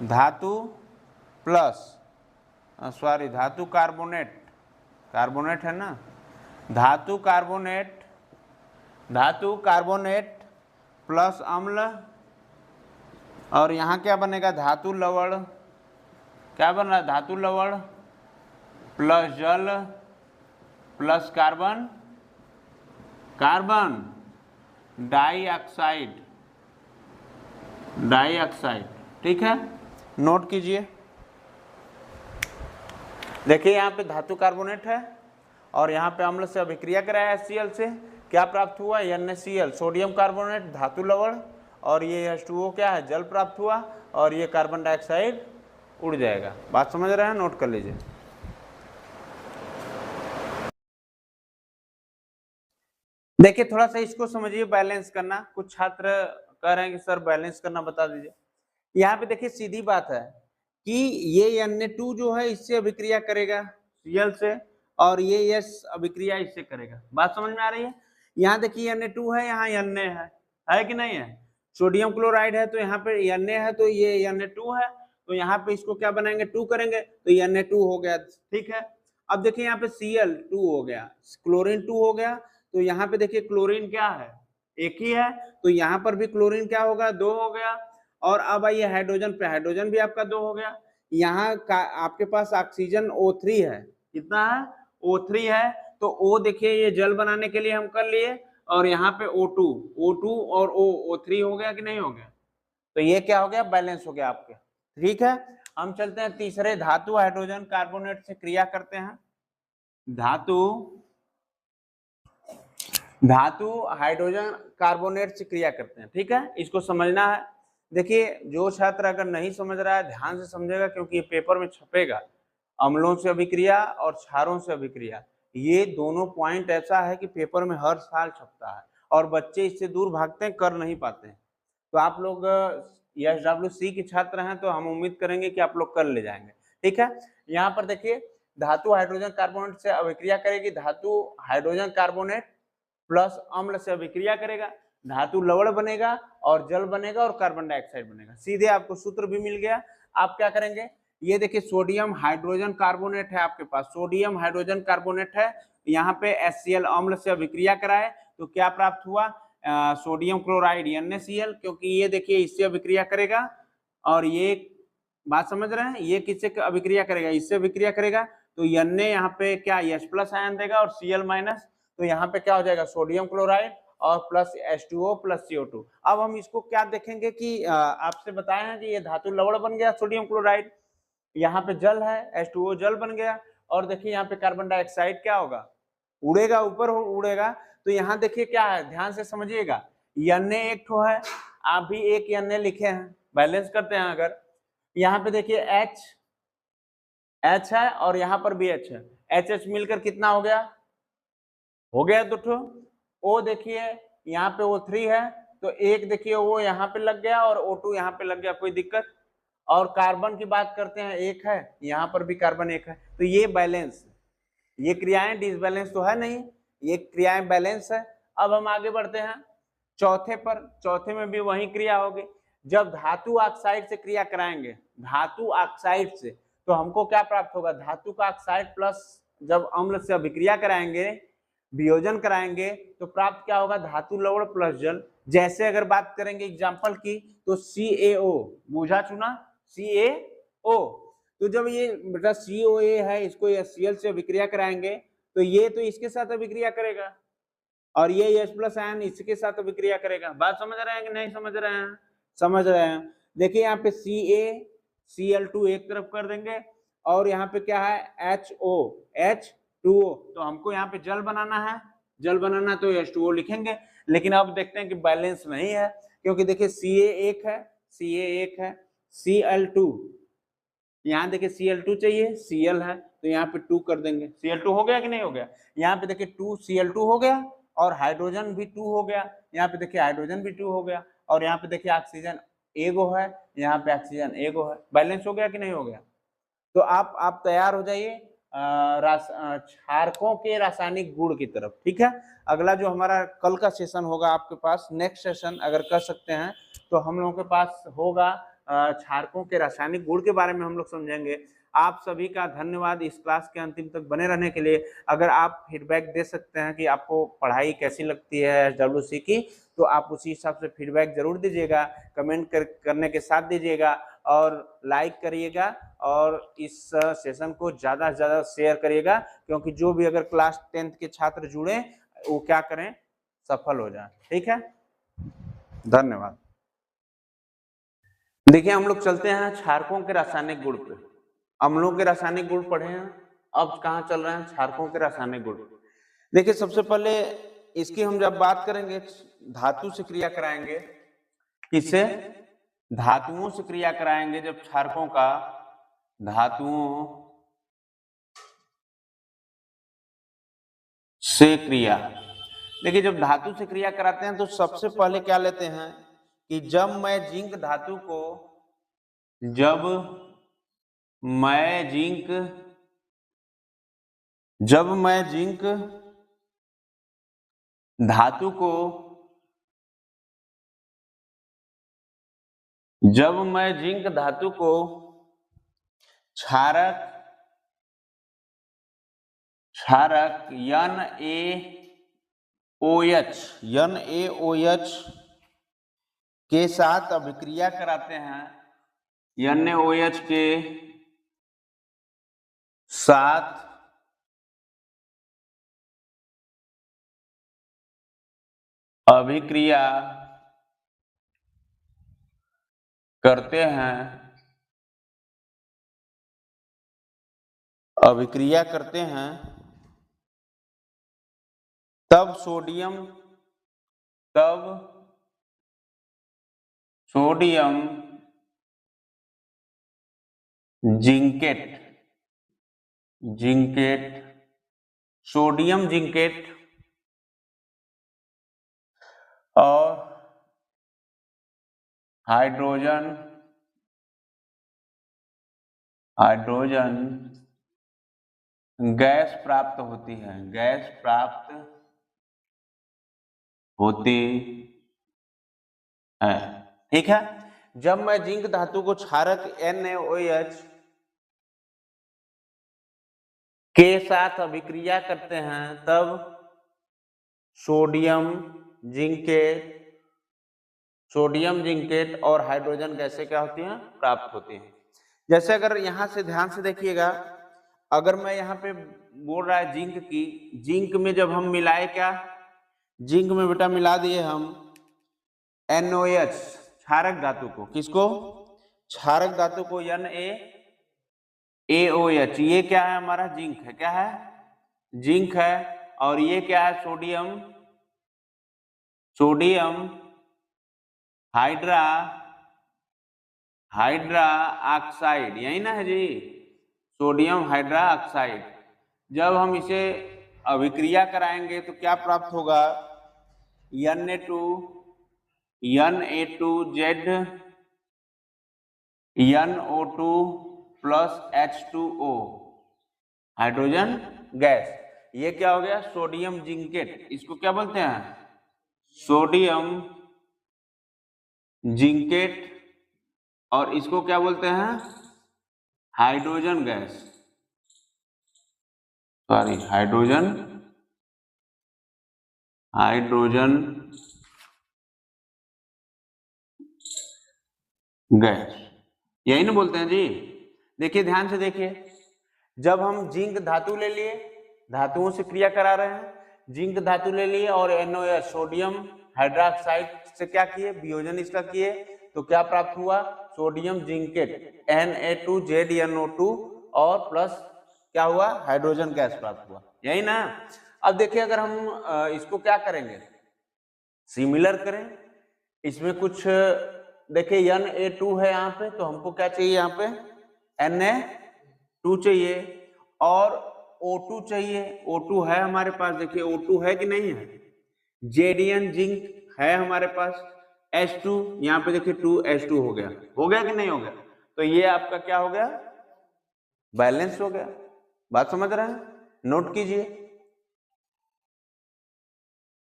प्लस धातु कार्बोनेट, कार्बोनेट है ना, धातु कार्बोनेट प्लस अम्ल, और यहाँ क्या बनेगा, धातु लवण। क्या बन रहा है, धातु लवण प्लस जल प्लस कार्बन डाइऑक्साइड। ठीक है, नोट कीजिए। देखिए यहाँ पे धातु कार्बोनेट है, और यहाँ पे अम्ल से अभिक्रिया कराया HCl से, क्या प्राप्त हुआ, NaCl सोडियम कार्बोनेट, धातु लवण, और ये H2O क्या है, जल प्राप्त हुआ, और ये कार्बन डाइऑक्साइड उड़ जाएगा। बात समझ रहे हैं, नोट कर लीजिए। देखिए थोड़ा सा इसको समझिए, बैलेंस करना। कुछ छात्र कह रहे हैं कि सर बैलेंस करना बता दीजिए। यहाँ पे देखिए सीधी बात है कि ये Na2 जो है इससे अभिक्रिया करेगा Cl से, और ये S अभिक्रिया इससे करेगा। बात समझ में आ रही है। यहाँ देखिए Na2 है, यहाँ Na है कि नहीं है। सोडियम क्लोराइड है तो यहाँ पे Na है तो ये Na2 है, तो यहाँ पे इसको क्या बनाएंगे 2 करेंगे तो Na2 हो गया, ठीक है। अब देखिए यहाँ पे Cl2 हो गया, क्लोरीन 2 हो गया, तो यहाँ पे देखिए क्लोरीन क्या है एक ही है, तो यहाँ पर भी क्लोरीन क्या होगा 2 हो गया। और अब आइए हाइड्रोजन पे, हाइड्रोजन भी आपका 2 हो गया। यहाँ का आपके पास ऑक्सीजन O3 है, कितना है O3 है, तो O देखिए ये जल बनाने के लिए हम कर लिए, और यहाँ पे O2 और O3 हो गया कि नहीं हो गया, तो ये क्या हो गया बैलेंस हो गया आपके, ठीक है। हम चलते हैं तीसरे, धातु हाइड्रोजन कार्बोनेट से क्रिया करते हैं। धातु हाइड्रोजन कार्बोनेट से क्रिया करते हैं, ठीक है, इसको समझना है। देखिए जो छात्र अगर नहीं समझ रहा है ध्यान से समझेगा, क्योंकि ये पेपर में छपेगा, अम्लों से अभिक्रिया और क्षारों से अभिक्रिया, ये दोनों पॉइंट ऐसा है कि पेपर में हर साल छपता है और बच्चे इससे दूर भागते हैं, कर नहीं पाते हैं। तो आप लोग SWC के छात्र हैं तो हम उम्मीद करेंगे कि आप लोग कर ले जाएंगे, ठीक है। यहाँ पर देखिए धातु हाइड्रोजन कार्बोनेट से अभिक्रिया करेगी, धातु हाइड्रोजन कार्बोनेट प्लस अम्ल से अभिक्रिया करेगा, धातु लवण बनेगा और जल बनेगा और कार्बन डाइऑक्साइड बनेगा। सीधे आपको सूत्र भी मिल गया। आप क्या करेंगे, ये देखिए सोडियम हाइड्रोजन कार्बोनेट है आपके पास, सोडियम हाइड्रोजन कार्बोनेट है, यहाँ पे HCl अम्ल से अभिक्रिया कराए तो क्या प्राप्त हुआ, सोडियम क्लोराइड NaCl, क्योंकि ये देखिए इससे अभिक्रिया करेगा, और ये बात समझ रहे हैं, ये किससे अभिक्रिया करेगा, इससे अभिक्रिया करेगा, तो Na यहाँ पे क्या H+ आयन देगा और Cl-, तो यहाँ पे क्या हो जाएगा सोडियम क्लोराइड और प्लस H2O प्लस CO2। अब हम इसको क्या देखेंगे कि आपसे बताए हैं कि ये धातु लवण बन गया सोडियम क्लोराइड, यहाँ पे जल है H2O जल बन गया, और देखिए यहाँ पे कार्बन डाइऑक्साइड क्या होगा उड़ेगा, ऊपर उड़ेगा। तो यहाँ देखिए क्या है, ध्यान से समझिएगा, Na एक ठो है, आप भी एक Na लिखे हैं, बैलेंस करते हैं। अगर यहाँ पे देखिए H है और यहाँ पर भी H है, H मिलकर कितना हो गया 2 ठो। O देखिए यहाँ पे O3 है, तो एक देखिए वो यहाँ पे लग गया और O2 यहाँ पे लग गया, कोई दिक्कत। और कार्बन की बात करते हैं, एक है, यहाँ पर भी कार्बन एक है, तो ये बैलेंस, ये क्रियाएं डिसबैलेंस तो है नहीं, ये क्रियाएं बैलेंस है। अब हम आगे बढ़ते हैं चौथे पर, चौथे में भी वही क्रिया होगी। जब धातु ऑक्साइड से क्रिया कराएंगे, धातु ऑक्साइड से, तो हमको क्या प्राप्त होगा, धातु का ऑक्साइड प्लस जब अम्ल से अभिक्रिया कराएंगे, वियोजन कराएंगे, तो प्राप्त क्या होगा, धातु लवण प्लस जल। जैसे अगर बात करेंगे एग्जाम्पल की, तो CaO, बूझा चुना CaO, तो जब ये बेटा COA है, इसको HCl से अभिक्रिया कराएंगे, तो ये तो इसके साथ अभिक्रिया करेगा और ये H+ आयन इसके साथ अभिक्रिया करेगा। बात समझ रहे हैं कि नहीं समझ रहे हैं, समझ रहे हैं। देखिए यहाँ पे CaCl2 एक तरफ कर देंगे, और यहाँ पे क्या है H2O, तो हमको यहाँ पे जल बनाना है, जल बनाना तो H2O लिखेंगे। लेकिन अब देखते हैं कि बैलेंस नहीं है, क्योंकि देखिए Ca1 है, Cl2, यहाँ देखिए Cl2 चाहिए, Cl है, तो यहाँ पे 2 कर देंगे, Cl2 हो गया कि नहीं हो गया। यहाँ पे देखिए 2 Cl2 हो गया और हाइड्रोजन भी 2 हो गया, यहाँ पे देखिए हाइड्रोजन भी 2 हो गया, और यहाँ पे देखिए ऑक्सीजन एगो है, यहाँ पे ऑक्सीजन एगो है, बैलेंस हो गया कि नहीं हो गया। तो आप तैयार हो जाइए क्षारकों के रासायनिक गुण की तरफ, ठीक है। अगला जो हमारा कल का सेशन होगा आपके पास, नेक्स्ट सेशन अगर कर सकते हैं, तो हम लोगों के पास होगा क्षारकों के रासायनिक गुण के बारे में हम लोग समझेंगे। आप सभी का धन्यवाद इस क्लास के अंतिम तक बने रहने के लिए। अगर आप फीडबैक दे सकते हैं कि आपको पढ़ाई कैसी लगती है SWC की, तो आप उसी हिसाब से फीडबैक जरूर दीजिएगा, कमेंट करने के साथ दीजिएगा, और लाइक करिएगा, और इस सेशन को ज़्यादा से ज़्यादा शेयर करिएगा, क्योंकि जो भी अगर क्लास 10th के छात्र जुड़े वो क्या करें, सफल हो जाए, ठीक है। धन्यवाद। देखिए हम लोग चलते हैं क्षारकों के रासायनिक गुण पे। अम्लों के रासायनिक गुण पढ़े हैं, अब कहाँ चल रहे हैं क्षारकों के रासायनिक गुण। देखिए सबसे पहले इसकी हम जब बात करेंगे, धातु से क्रिया कराएंगे, किससे, धातुओं से क्रिया कराएंगे। जब क्षारकों का धातुओं से क्रिया, देखिए जब धातु से क्रिया कराते हैं तो सबसे पहले क्या लेते हैं कि जब मैं जिंक धातु को जब मैं जिंक धातु को क्षारक NaOH के साथ अभिक्रिया कराते हैं, NaOH के साथ अभिक्रिया करते हैं, तब सोडियम सोडियम जिंकेट और हाइड्रोजन गैस प्राप्त होती है। ठीक है, जब मैं जिंक धातु को क्षारक NaOH के साथ अभिक्रिया करते हैं, तब सोडियम जिंकेट और हाइड्रोजन गैसें क्या होती हैं, प्राप्त होती हैं। जैसे अगर यहां से ध्यान से देखिएगा, अगर मैं यहाँ पे बोल रहा है जिंक में जब हम मिलाए, क्या जिंक में बेटा मिला दिए हम NaOH क्षारक धातु को, किसको, क्षारक धातु को NaOH, ये क्या है हमारा जिंक है, क्या है जिंक है, और ये क्या है सोडियम हाइड्रा ऑक्साइड, यही ना है जी, सोडियम हाइड्रा ऑक्साइड। जब हम इसे अभिक्रिया कराएंगे तो क्या प्राप्त होगा, Na2Z NO2 plus H2O hydrogen gas, ये क्या हो गया, सोडियम जिंकेट। इसको क्या बोलते हैं, सोडियम जिंकेट, और इसको क्या बोलते हैं, हाइड्रोजन गैस, हाइड्रोजन गैस, यही ना बोलते हैं जी। देखिए ध्यान से देखिए, जब हम जिंक धातु ले लिए, धातुओं से क्रिया करा रहे हैं, जिंक धातु ले लिए और NaOH सोडियम हाइड्रोक्साइड से क्या किए, वियोजन इसका किए, तो क्या प्राप्त हुआ, सोडियम जिंकेट Na2ZNO2 और प्लस क्या हुआ, हाइड्रोजन गैस प्राप्त हुआ, यही ना। अब देखिए अगर हम इसको क्या करेंगे, सिमिलर करें, इसमें कुछ देखिए Na2 है यहाँ पे, तो हमको क्या चाहिए, यहाँ पे Na2 चाहिए और O2 चाहिए, O2 है हमारे पास, देखिए O2 है कि नहीं है, Zn जिंक है हमारे पास, H2 यहाँ पे देखिए 2H2 हो गया कि नहीं हो गया, तो ये आपका क्या हो गया, बैलेंस हो गया। बात समझ रहे हैं, नोट कीजिए।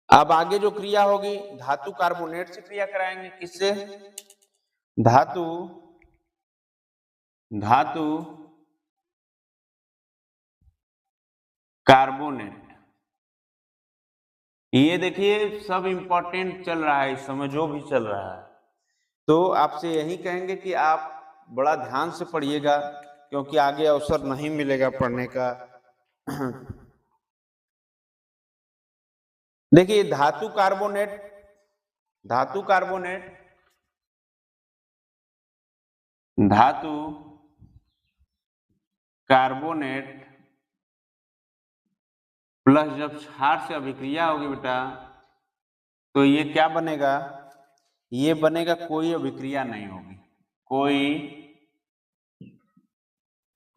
अब आगे जो क्रिया होगी, धातु कार्बोनेट से क्रिया कराएंगे, किससे, धातु कार्बोनेट। ये देखिए सब इंपॉर्टेंट चल रहा है, इस समय जो भी चल रहा है, तो आपसे यही कहेंगे कि आप बड़ा ध्यान से पढ़िएगा, क्योंकि आगे अवसर नहीं मिलेगा पढ़ने का। देखिए धातु कार्बोनेट प्लस जब क्षार से अभिक्रिया होगी बेटा, तो ये क्या बनेगा, ये बनेगा, कोई अभिक्रिया नहीं होगी, कोई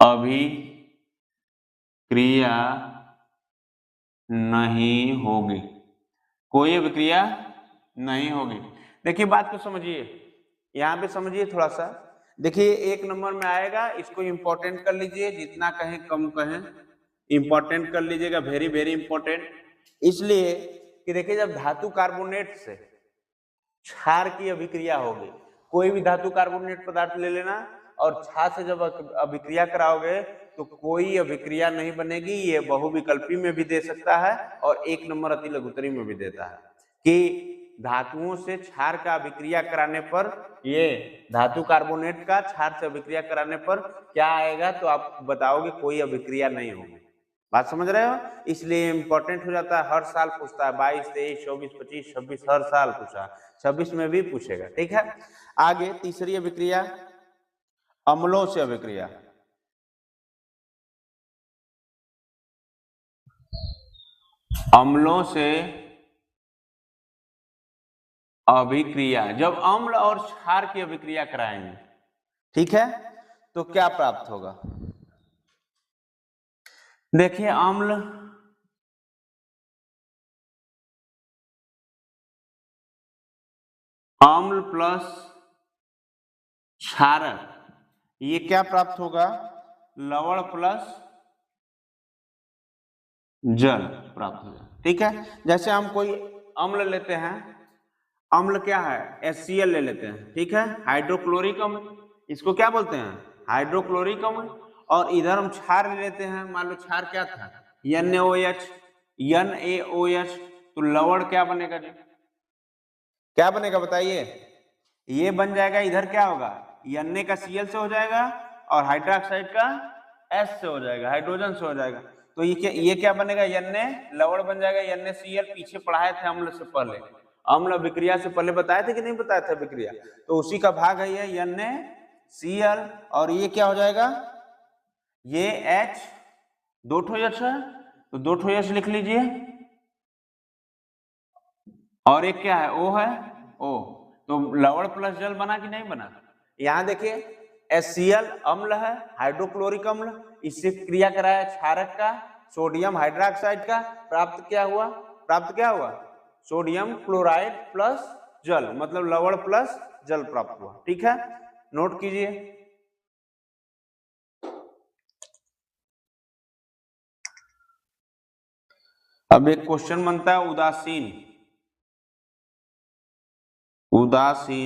अभिक्रिया नहीं होगी, देखिए बात को समझिए, यहाँ पे समझिए थोड़ा सा। देखिए 1 नंबर में आएगा, इसको इंपॉर्टेंट कर लीजिए, जितना कहें कम कहें, इंपॉर्टेंट कर लीजिएगा, वेरी वेरी इंपॉर्टेंट। इसलिए कि देखिए जब धातु कार्बोनेट से क्षार की अभिक्रिया होगी, कोई भी धातु कार्बोनेट पदार्थ ले लेना और क्षार से जब अभिक्रिया कराओगे तो कोई अभिक्रिया नहीं बनेगी। ये बहुविकल्पी में भी दे सकता है और एक नंबर अति लघुत्तरी में भी देता है कि धातुओं से क्षार का अभिक्रिया कराने पर, ये धातु कार्बोनेट का क्षार से अभिक्रिया कराने पर क्या आएगा, तो आप बताओगे कोई अभिक्रिया नहीं होगी। बात समझ रहे हो? इसलिए इंपॉर्टेंट हो जाता है, हर साल पूछता है, 22, 23, 24, 25, 26 हर साल पूछा, 26 में भी पूछेगा। ठीक है, आगे तीसरी अभिक्रिया अम्लों से अभिक्रिया। अम्लों से अभिक्रिया, जब अम्ल और क्षार की अभिक्रिया कराएंगे, ठीक है, तो क्या प्राप्त होगा? देखिए अम्ल प्लस क्षारक, ये क्या प्राप्त होगा? लवण प्लस जल प्राप्त होगा। ठीक है, जैसे हम कोई अम्ल लेते हैं, अम्ल क्या है? HCl ले लेते हैं, ठीक है, हाइड्रोक्लोरिक अम्ल, इसको क्या बोलते हैं? हाइड्रोक्लोरिक अम्ल। और इधर हम क्षार ले लेते हैं, मान लो क्षार क्या था? NaOH, NaOH, तो लवण क्या बनेगा जी? क्या बनेगा बताइए? ये बन जाएगा, इधर क्या होगा? Na का Cl से हो जाएगा और हाइड्रोक्साइड का S से हो जाएगा, हाइड्रोजन से हो जाएगा। तो ये क्या बनेगा? Na लवण बन जाएगा, NaCl। पीछे पढ़ाए थे अम्ल से पहले, अम्ल अभिक्रिया से पहले बताए थे कि नहीं बताए थे अभिक्रिया, तो उसी का भाग है ये NaCl। और ये क्या हो जाएगा? ये H, 2 ठो H है, तो 2 ठो H लिख लीजिए, और एक क्या है? O है, O। तो लवण प्लस जल बना कि नहीं बना? यहां देखिए HCl अम्ल है, हाइड्रोक्लोरिक अम्ल, इससे क्रिया कराया क्षारक का, सोडियम हाइड्रोक्साइड का, प्राप्त क्या हुआ? प्राप्त क्या हुआ? सोडियम क्लोराइड प्लस जल, मतलब लवण प्लस जल प्राप्त हुआ। ठीक है, नोट कीजिए। अब एक क्वेश्चन बनता है उदासीन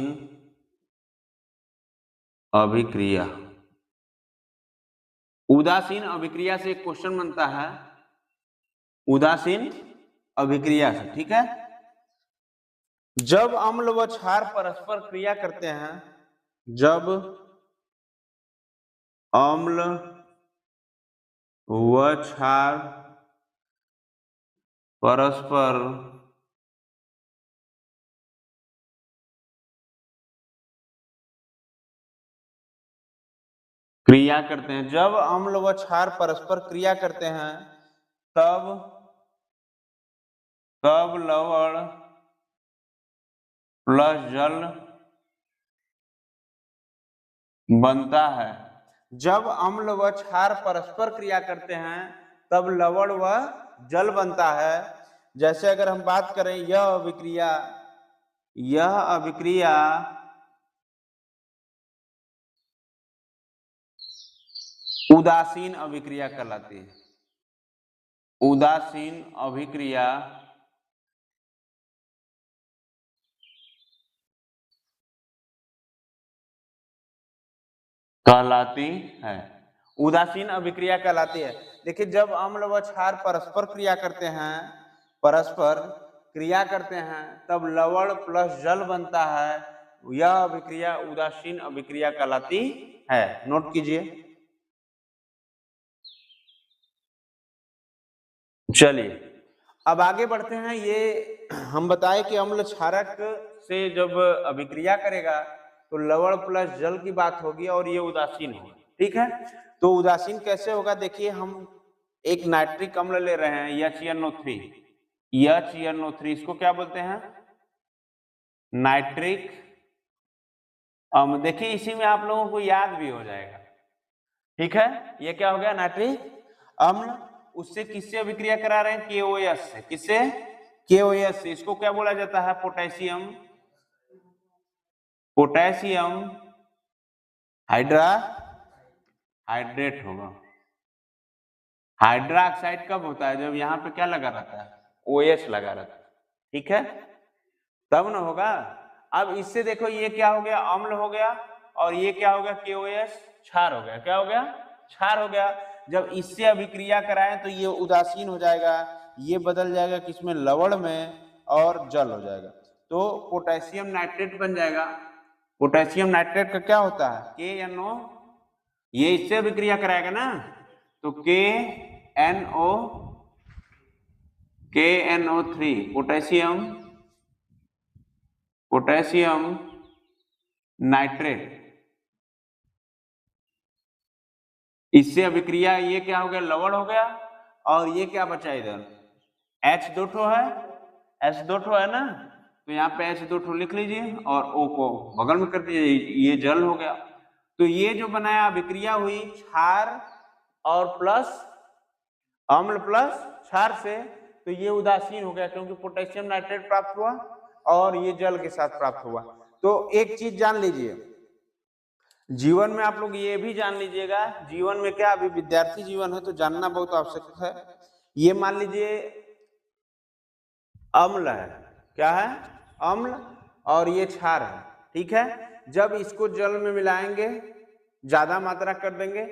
अभिक्रिया। उदासीन अभिक्रिया से एक क्वेश्चन बनता है, उदासीन अभिक्रिया से। ठीक है, जब अम्ल व क्षार परस्पर क्रिया करते हैं, जब अम्ल व क्षार परस्पर क्रिया करते हैं, जब अम्ल व क्षार परस्पर क्रिया करते हैं, तब लवण प्लस जल बनता है। जब अम्ल व क्षार परस्पर क्रिया करते हैं तब लवण व जल बनता है। जैसे अगर हम बात करें, यह अभिक्रिया उदासीन अभिक्रिया कहलाती है। उदासीन अभिक्रिया कहलाती है, उदासीन अभिक्रिया कहलाती है। देखिए, जब अम्ल व क्षार परस्पर क्रिया करते हैं तब लवण प्लस जल बनता है। यह अभिक्रिया उदासीन अभिक्रिया कहलाती है। नोट कीजिए। चलिए अब आगे बढ़ते हैं। ये हम बताए कि अम्ल क्षारक से जब अभिक्रिया करेगा तो लवण प्लस जल की बात होगी और ये उदासीन होगा। ठीक है, तो उदासीन कैसे होगा? देखिए, हम एक नाइट्रिक अम्ल ले रहे हैं HNO3, इसको क्या बोलते हैं? नाइट्रिक अम्ल। देखिए, इसी में आप लोगों को याद भी हो जाएगा। ठीक है, ये क्या हो गया? नाइट्रिक अम्ल। उससे किससे अभिक्रिया करा रहे हैं? KOH से। किससे? KOH से। इसको क्या बोला जाता है? पोटेशियम हाइड्रेट होगा। हाइड्रोक्साइड कब होता है? जब यहाँ पे क्या लगा रहता है? OH लगा रहता है। ठीक है, तब ना होगा। अब इससे देखो ये क्या हो गया, अम्ल हो गया, और ये क्या हो गया, KOH क्षार हो गया। क्या हो गया, क्षार हो गया। जब इससे अभिक्रिया कराएं तो ये उदासीन हो जाएगा, ये बदल जाएगा किसमें, लवण में, और जल हो जाएगा। तो पोटेशियम नाइट्रेट बन जाएगा। पोटेशियम नाइट्रेट का क्या होता है, KNO, ये इससे अभिक्रिया कराएगा ना, तो KNO3 पोटेशियम नाइट्रेट, इससे अभिक्रिया, ये क्या हो गया, लवण हो गया, और ये क्या बचा इधर, H2 है, H2 है ना, तो यहाँ पे H2 लिख लीजिए और O को बगल में कर दीजिए, ये जल हो गया। तो ये जो बनाया अभिक्रिया हुई क्षार और प्लस अम्ल प्लस क्षार से, तो ये उदासीन हो गया क्योंकि पोटेशियम नाइट्रेट प्राप्त हुआ और ये जल के साथ प्राप्त हुआ। तो एक चीज जान लीजिए, जीवन में आप लोग ये भी जान लीजिएगा, जीवन में क्या, अभी विद्यार्थी जीवन है तो जानना बहुत आवश्यक है। ये मान लीजिए अम्ल है, क्या है, अम्ल, और ये क्षार है, ठीक है। जब इसको जल में मिलाएंगे, ज्यादा मात्रा कर देंगे,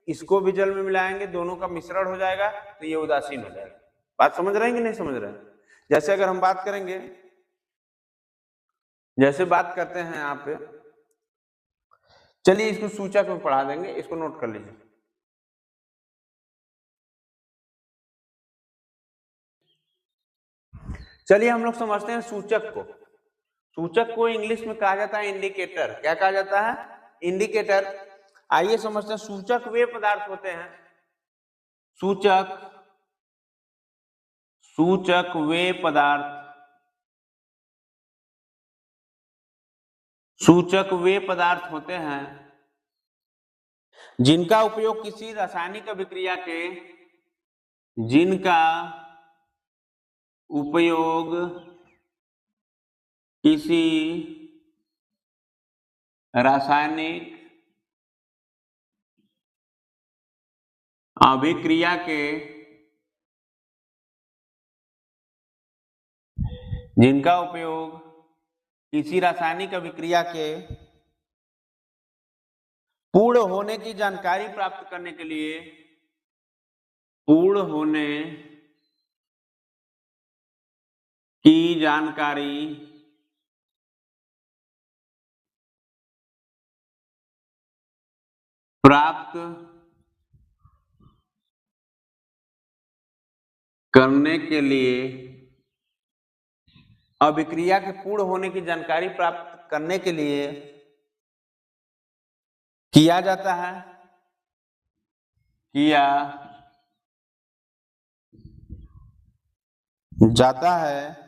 इसको भी जल में मिलाएंगे, दोनों का मिश्रण हो जाएगा, तो ये उदासीन हो जाएगा। बात समझ रहे हैं कि नहीं समझ रहे हैं? जैसे अगर हम बात करेंगे, जैसे बात करते हैं यहाँ पे, चलिए इसको सूचक में पढ़ा देंगे, इसको नोट कर लीजिए। चलिए हम लोग समझते हैं सूचक को। सूचक को इंग्लिश में कहा जाता है इंडिकेटर। क्या कहा जाता है, इंडिकेटर। आइए समझते हैं, सूचक वे पदार्थ होते हैं, सूचक वे पदार्थ, सूचक वे पदार्थ होते हैं जिनका उपयोग किसी रासायनिक अभिक्रिया के, जिनका उपयोग किसी रासायनिक अभिक्रिया के, जिनका उपयोग किसी रासायनिक अभिक्रिया के पूर्ण होने की जानकारी प्राप्त करने के लिए, पूर्ण होने की जानकारी प्राप्त करने के लिए, अभिक्रिया के पूर्ण होने की जानकारी प्राप्त करने के लिए किया जाता है, किया जाता है।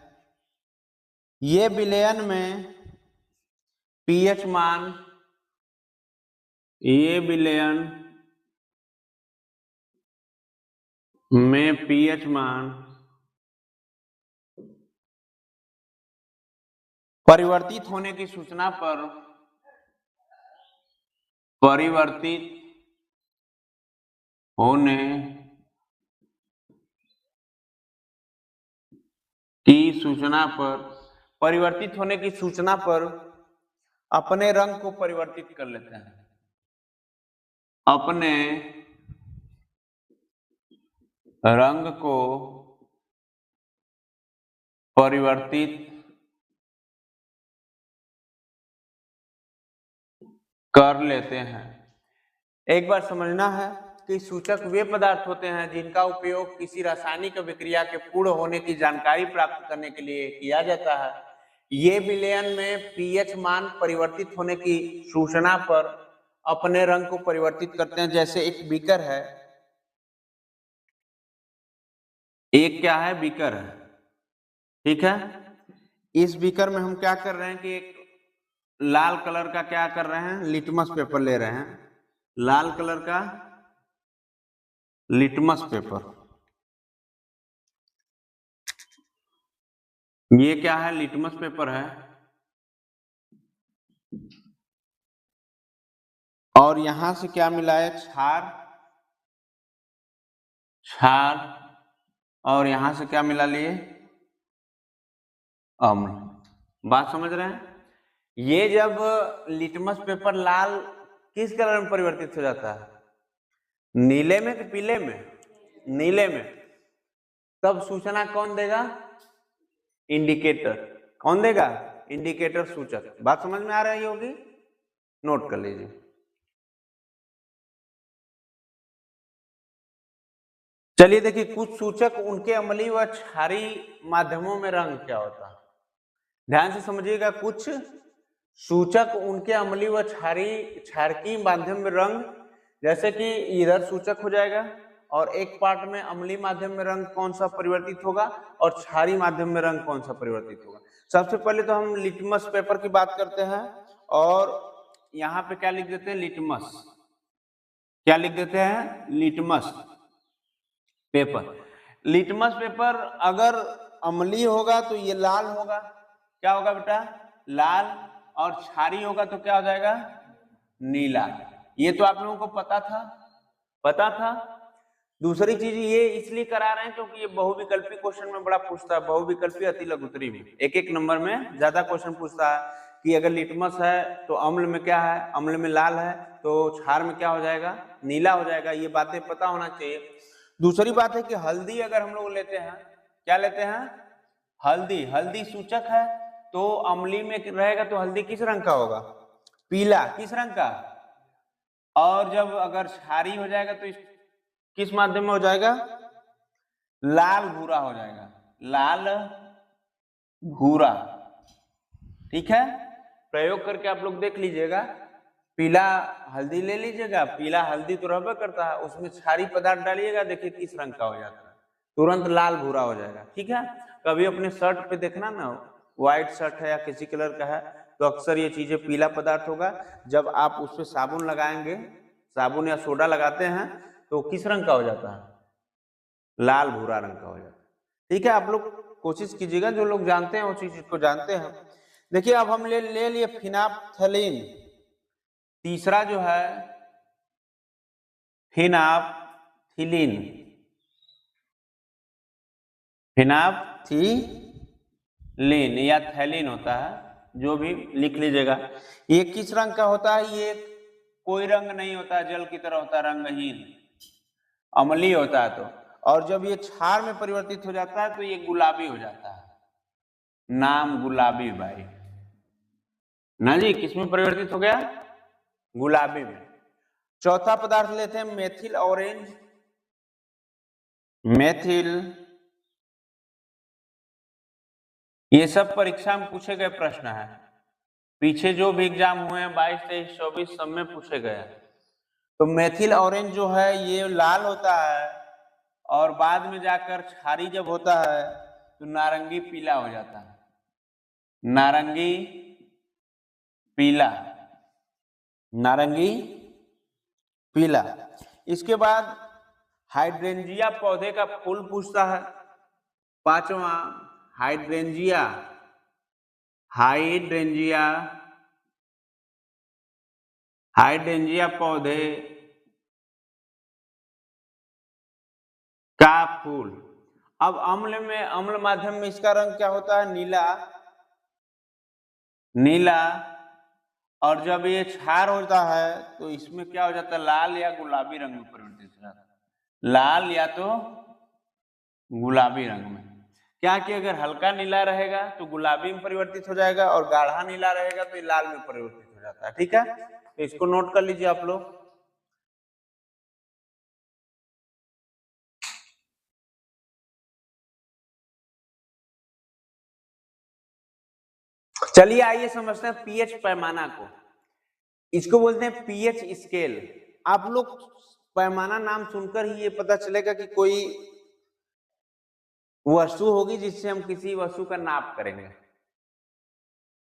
ये विलयन में पीएच मान, ये विलयन में पीएच मान परिवर्तित होने की सूचना पर, परिवर्तित होने की सूचना पर, परिवर्तित होने की सूचना पर अपने रंग को परिवर्तित कर लेते हैं, अपने रंग को परिवर्तित कर लेते हैं। एक बार समझना है कि सूचक वे पदार्थ होते हैं जिनका उपयोग किसी रासायनिक अभिक्रिया के पूर्ण होने की जानकारी प्राप्त करने के लिए किया जाता है। ये विलयन में पीएच मान परिवर्तित होने की सूचना पर अपने रंग को परिवर्तित करते हैं। जैसे एक बीकर है, एक क्या है, बीकर है, ठीक है। इस बीकर में हम क्या कर रहे हैं कि एक लाल कलर का क्या कर रहे हैं, लिटमस पेपर ले रहे हैं, लाल कलर का लिटमस पेपर। ये क्या है, लिटमस पेपर है, और यहां से क्या मिला है, क्षार, क्षार, और यहां से क्या मिला लिए, अम्ल। बात समझ रहे हैं? ये जब लिटमस पेपर लाल किस कलर में परिवर्तित हो जाता है, नीले में कि पीले में, नीले में, तब सूचना कौन देगा, इंडिकेटर। कौन देगा, इंडिकेटर सूचक। बात समझ में आ रही होगी, नोट कर लीजिए। चलिए देखिए, कुछ सूचक उनके अम्लीय व क्षारीय माध्यमों में रंग क्या होता है, ध्यान से समझिएगा। कुछ सूचक उनके अम्लीय व क्षारकीय माध्यम में रंग, जैसे कि इधर सूचक हो जाएगा और एक पार्ट में अम्लीय माध्यम में रंग कौन सा परिवर्तित होगा और क्षारीय माध्यम में रंग कौन सा परिवर्तित होगा। सबसे पहले तो हम लिटमस पेपर की बात करते हैं और यहाँ पे क्या लिख देते हैं, लिटमस। क्या लिख देते हैं, लिटमस पेपर। लिटमस पेपर अगर अम्लीय होगा तो ये लाल होगा, क्या होगा बेटा, लाल, और क्षारीय होगा तो क्या हो जाएगा, नीला। ये तो आप लोगों को पता था, पता था। दूसरी चीज ये इसलिए करा रहे हैं क्योंकि ये बहुविकल्पी क्वेश्चन में बड़ा पूछता है, बहुविकल्पी अति लघुत्तरी में एक एक नंबर में ज्यादा क्वेश्चन पूछता है कि अगर लिटमस है तो अम्ल में क्या है, अम्ल में लाल है तो क्षार में क्या हो जाएगा, नीला हो जाएगा। ये बातें पता होना चाहिए। दूसरी बात है कि हल्दी अगर हम लोग लेते हैं, क्या लेते हैं, हल्दी, हल्दी सूचक है तो अम्लीय में रहेगा तो हल्दी किस रंग का होगा, पीला, किस रंग का। और जब अगर क्षारीय हो जाएगा तो किस माध्यम में हो जाएगा, लाल भूरा हो जाएगा, लाल भूरा। ठीक है, प्रयोग करके आप लोग देख लीजिएगा। पीला हल्दी ले लीजिएगा, पीला हल्दी तो रहबे करता है, उसमें क्षारीय पदार्थ डालिएगा, देखिए किस रंग का हो जाता है, तुरंत लाल भूरा हो जाएगा। ठीक है, कभी अपने शर्ट पे देखना ना, व्हाइट शर्ट है या किसी कलर का है तो अक्सर ये चीजें पीला पदार्थ होगा। जब आप उस पर साबुन लगाएंगे, साबुन या सोडा लगाते हैं तो किस रंग का हो जाता है, लाल भूरा रंग का हो जाता है। ठीक है, आप लोग कोशिश कीजिएगा, जो लोग जानते हैं वो चीज को जानते हैं। देखिए अब हम ले लिए फिनाप्थलीन। तीसरा जो है फिनाप्थिलीन, फिनाप्थिलीन या थैलीन होता है, जो भी लिख लीजिएगा। ये किस रंग का होता है, ये कोई रंग नहीं होता, जल की तरह होता है, रंगहीन, अम्लीय होता है। तो और जब ये क्षार में परिवर्तित हो जाता है तो ये गुलाबी हो जाता है, नाम गुलाबी भाई ना जी, किसमें परिवर्तित हो गया, गुलाबी में। चौथा पदार्थ लेते हैं मेथिल ऑरेंज, मेथिल। ये सब परीक्षा में पूछे गए प्रश्न है, पीछे जो भी एग्जाम हुए हैं 22, 23, 24 सब में पूछे गए हैं। तो मेथिल ऑरेंज जो है ये लाल होता है और बाद में जाकर क्षारीय जब होता है तो नारंगी पीला हो जाता है, नारंगी पीला, नारंगी पीला। इसके बाद हाइड्रेंजिया पौधे का फूल पूछता है, पांचवा हाइड्रेंजिया, हाइड्रेंजिया, हाइड्रेंजिया पौधे का फूल। अब अम्ल में, अम्ल माध्यम में इसका रंग क्या होता है, नीला, नीला। और जब ये क्षार होता है तो इसमें क्या हो जाता है, लाल या गुलाबी रंग में परिवर्तित हो जाता है, लाल या तो गुलाबी रंग में। क्या कि अगर हल्का नीला रहेगा तो गुलाबी में परिवर्तित हो जाएगा और गाढ़ा नीला रहेगा तो ये लाल में परिवर्तित हो जाता है। ठीक है, तो इसको नोट कर लीजिए आप लोग। चलिए आइए समझते हैं पीएच पैमाना को। इसको बोलते हैं पीएच स्केल। आप लोग पैमाना नाम सुनकर ही ये पता चलेगा कि कोई वस्तु होगी जिससे हम किसी वस्तु का नाप करेंगे,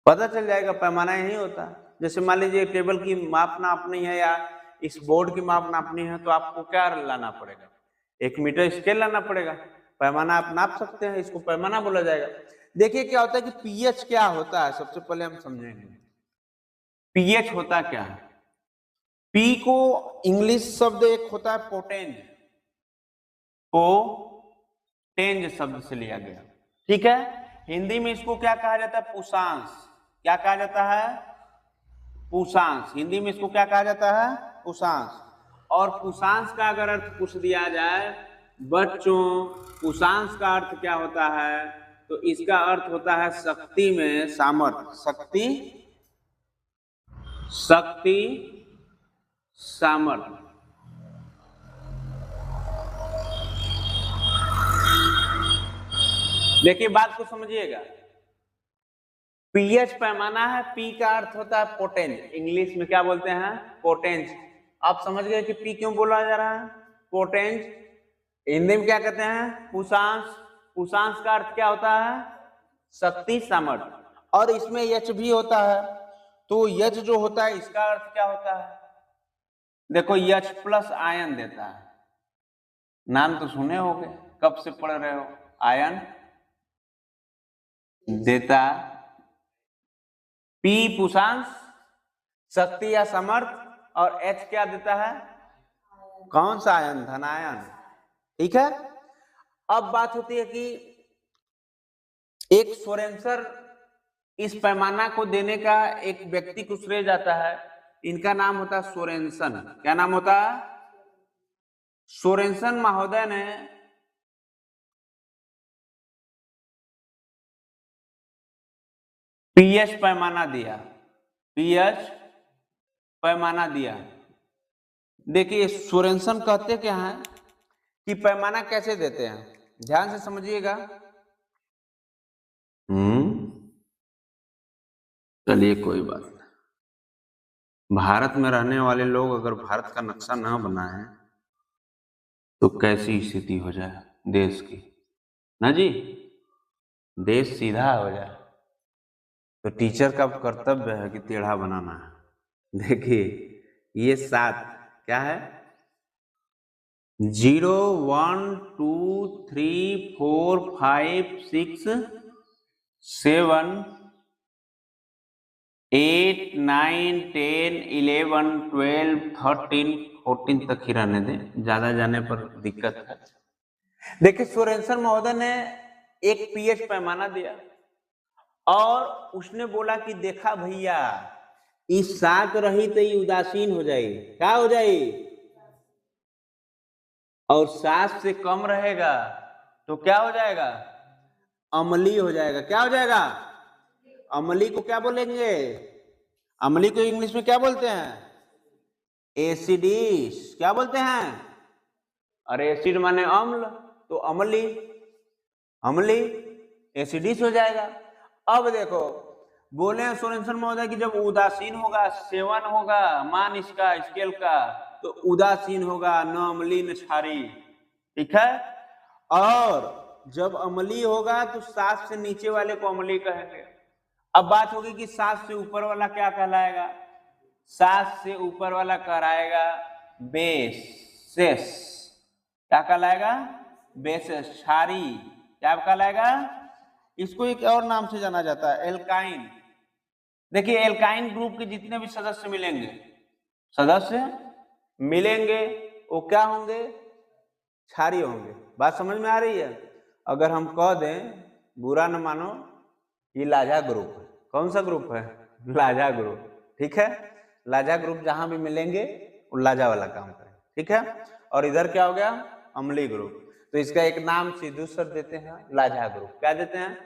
पता चल जाएगा। पैमाना यही होता है। जैसे मान लीजिए टेबल की माप नापनी है या इस बोर्ड की माप नापनी है तो आपको क्या लाना पड़ेगा, 1 मीटर स्केल लाना पड़ेगा। पैमाना आप नाप सकते हैं, इसको पैमाना बोला जाएगा। देखिए क्या होता है कि पीएच क्या होता है, सबसे पहले हम समझेंगे पीएच होता क्या है। पी को इंग्लिश शब्द एक होता है पोटेंज, पोटेंज शब्द से लिया गया। ठीक है, हिंदी में इसको क्या कहा जाता है, पुषांश। क्या कहा जाता है? पुषांश। हिंदी में इसको क्या कहा जाता है? पुषांश। और पुषांश का अगर अर्थ पूछ दिया जाए बच्चों, पुषांश का अर्थ क्या होता है? तो इसका अर्थ होता है शक्ति में सामर्थ्य। शक्ति, शक्ति, सामर्थ्य। देखिए बात को समझिएगा। पीएच पैमाना है, पी का अर्थ होता है पोटेंस, इंग्लिश में क्या बोलते हैं? पोटेंस। आप समझ गए कि पी क्यों बोला जा रहा है? पोटेंस। हिंदी में क्या कहते हैं? पुषांश। पुषांश का अर्थ क्या होता है? शक्ति, सामर्थ्य। और इसमें यच भी होता है, तो यच जो होता है इसका अर्थ क्या होता है? देखो यच प्लस आयन देता है। नाम तो सुने होंगे, कब से पढ़ रहे हो? आयन देता। पी पुषांश, शक्ति या सामर्थ्य, और एच क्या देता है? कौन सा आयन? धनायन। ठीक है। अब बात होती है कि एक सोरेंसर इस पैमाना को देने का एक व्यक्ति को श्रेय जाता है। इनका नाम होता है सोरेंसन। क्या नाम होता है? सोरेंसन महोदय ने पीएच पैमाना दिया। पीएच पैमाना दिया। देखिए सोरेंसन कहते क्या है कि पैमाना कैसे देते हैं, ध्यान से समझिएगा। चलिए कोई बात नहीं। भारत में रहने वाले लोग अगर भारत का नक्शा ना बनाए तो कैसी स्थिति हो जाए देश की, ना जी? देश सीधा हो जाए। तो टीचर का कर्तव्य है कि टेढ़ा बनाना है। देखिए ये 7 क्या है? 0 1 2 3 4 5 6 7 8 9 10 11 12 13 14 तक ही रहने दें, ज्यादा जाने पर दिक्कत है। देखिए सोरेंसन महोदय ने एक पीएच पैमाना दिया और उसने बोला कि देखा भैया इस 7 रही तो ये उदासीन हो जाएगी। क्या हो जाएगी? और 7 से कम रहेगा तो क्या हो जाएगा? अम्लीय हो जाएगा। क्या हो जाएगा? अम्लीय को क्या बोलेंगे? अम्लीय को इंग्लिश में क्या बोलते हैं? एसिडिस। क्या बोलते हैं? अरे एसिड माने अम्ल, तो अम्लीय, अम्लीय एसिडिस हो जाएगा। अब देखो बोले हैं सोरेंसन महोदय कि जब उदासीन होगा, 7 होगा मान इसका स्केल का, तो उदासीन होगा, न अम्लीय न क्षारीय। ठीक है। और जब अम्लीय होगा तो 7 से नीचे वाले को अम्लीय कहेंगे। अब बात होगी कि 7 से ऊपर वाला क्या कहलाएगा? 7 से ऊपर वाला कहलाएगा बेसेस। क्या कहलाएगा? बेसेस, क्षारीय। क्या कहलाएगा? इसको एक और नाम से जाना जाता है, एल्काइन। देखिए एल्काइन ग्रुप के जितने भी सदस्य मिलेंगे वो क्या होंगे? क्षारीय होंगे। बात समझ में आ रही है? अगर हम कह दें, बुरा न मानो, ये लाजा ग्रुप है। कौन सा ग्रुप है? लाजा ग्रुप। ठीक है। लाजा ग्रुप जहां भी मिलेंगे वो लाजा वाला काम करें। ठीक है। और इधर क्या हो गया? अम्लीय ग्रुप। तो इसका एक नाम सीधू सर देते हैं, लाजा ग्रुप। क्या देते हैं?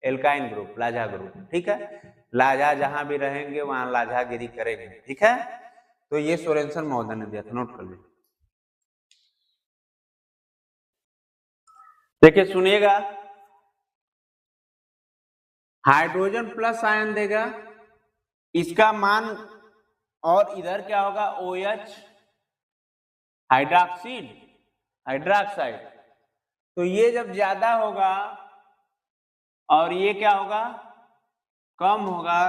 एल्काइन ग्रुप, लाजा ग्रुप। ठीक है। लाजा जहां भी रहेंगे वहां लाजागिरी करेंगे। ठीक है। तो ये सोरेंसन महोदय ने दिया था, नोट कर लीजिए। देखिए सुनिएगा, हाइड्रोजन प्लस आयन देगा, इसका मान, और इधर क्या होगा? OH hydroxide, hydroxide. तो ये जब ज्यादा होगा और ये क्या होगा? कम होगा,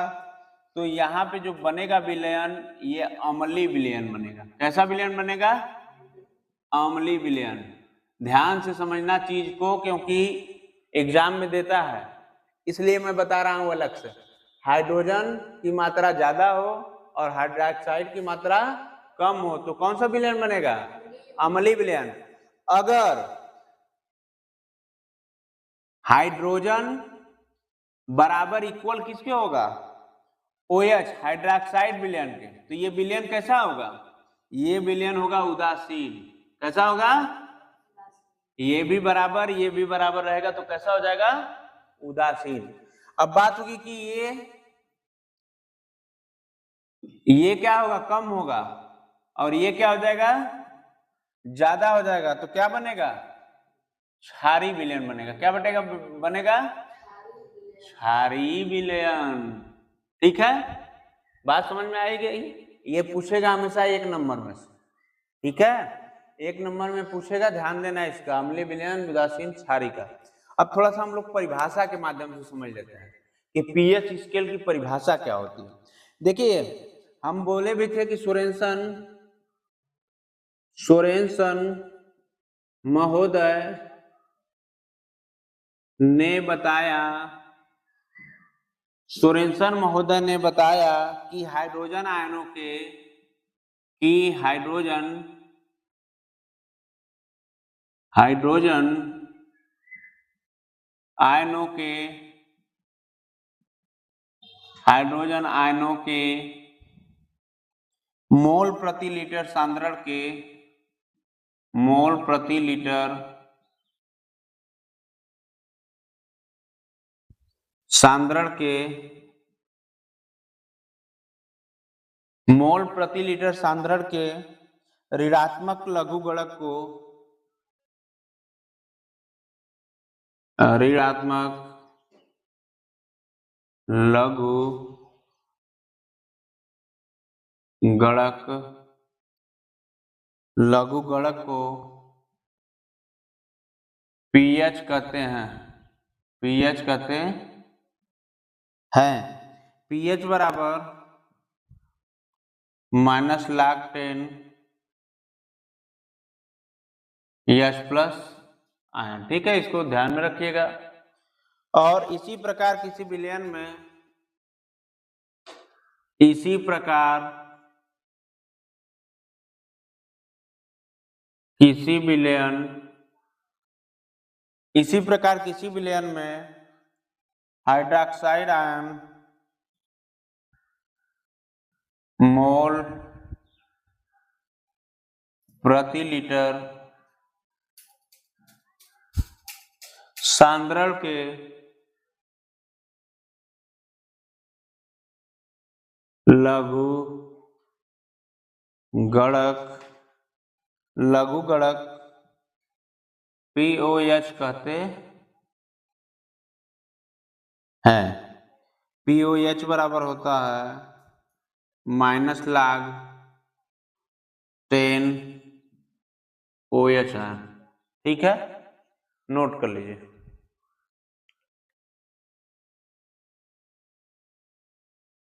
तो यहाँ पे जो बनेगा विलयन, ये अम्लीय विलयन बनेगा। कैसा विलयन बनेगा? अम्लीय विलयन। ध्यान से समझना चीज को, क्योंकि एग्जाम में देता है, इसलिए मैं बता रहा हूं अलग से। हाइड्रोजन की मात्रा ज्यादा हो और हाइड्रोक्साइड की मात्रा कम हो तो कौन सा विलयन बनेगा? अम्लीय विलयन। अगर हाइड्रोजन बराबर इक्वल किसके होगा? OH हाइड्रोक्साइड विलयन के, तो ये विलयन कैसा होगा, ये विलयन होगा उदासीन। कैसा होगा, ये भी बराबर रहेगा तो कैसा हो जाएगा, उदासीन। अब बात होगी कि ये क्या होगा, कम होगा, और ये क्या हो जाएगा, ज्यादा हो जाएगा, तो क्या बनेगा, क्षारीय विलयन बनेगा। क्या बनेगा क्षारीय विलयन। ठीक है, बात समझ में आई गई। ये पूछेगा हमेशा 1 नंबर में से, ठीक है, 1 नंबर में पूछेगा, ध्यान देना इसका, अम्लीय विलयन, उदासीन, क्षारीय का। अब थोड़ा सा हम लोग परिभाषा के माध्यम से समझ लेते हैं कि पीएच स्केल की परिभाषा क्या होती है। देखिए हम बोले भी थे कि सोरेनसन महोदय ने बताया कि हाइड्रोजन आयनों के हाइड्रोजन आयनों के मोल प्रति लीटर सांद्रण के ऋणात्मक लघुगणक को लघुगणक को पीएच कहते हैं। पीएच बराबर -10 यस प्लस आयन। ठीक है, इसको ध्यान में रखिएगा। और इसी प्रकार किसी विलयन में किसी विलयन में हाइड्रोक्साइड आयन मोल प्रति लीटर सांद्रण के लघुगणक POH कहते हैं। POH बराबर होता है -log10 OH। ठीक है, नोट कर लीजिए।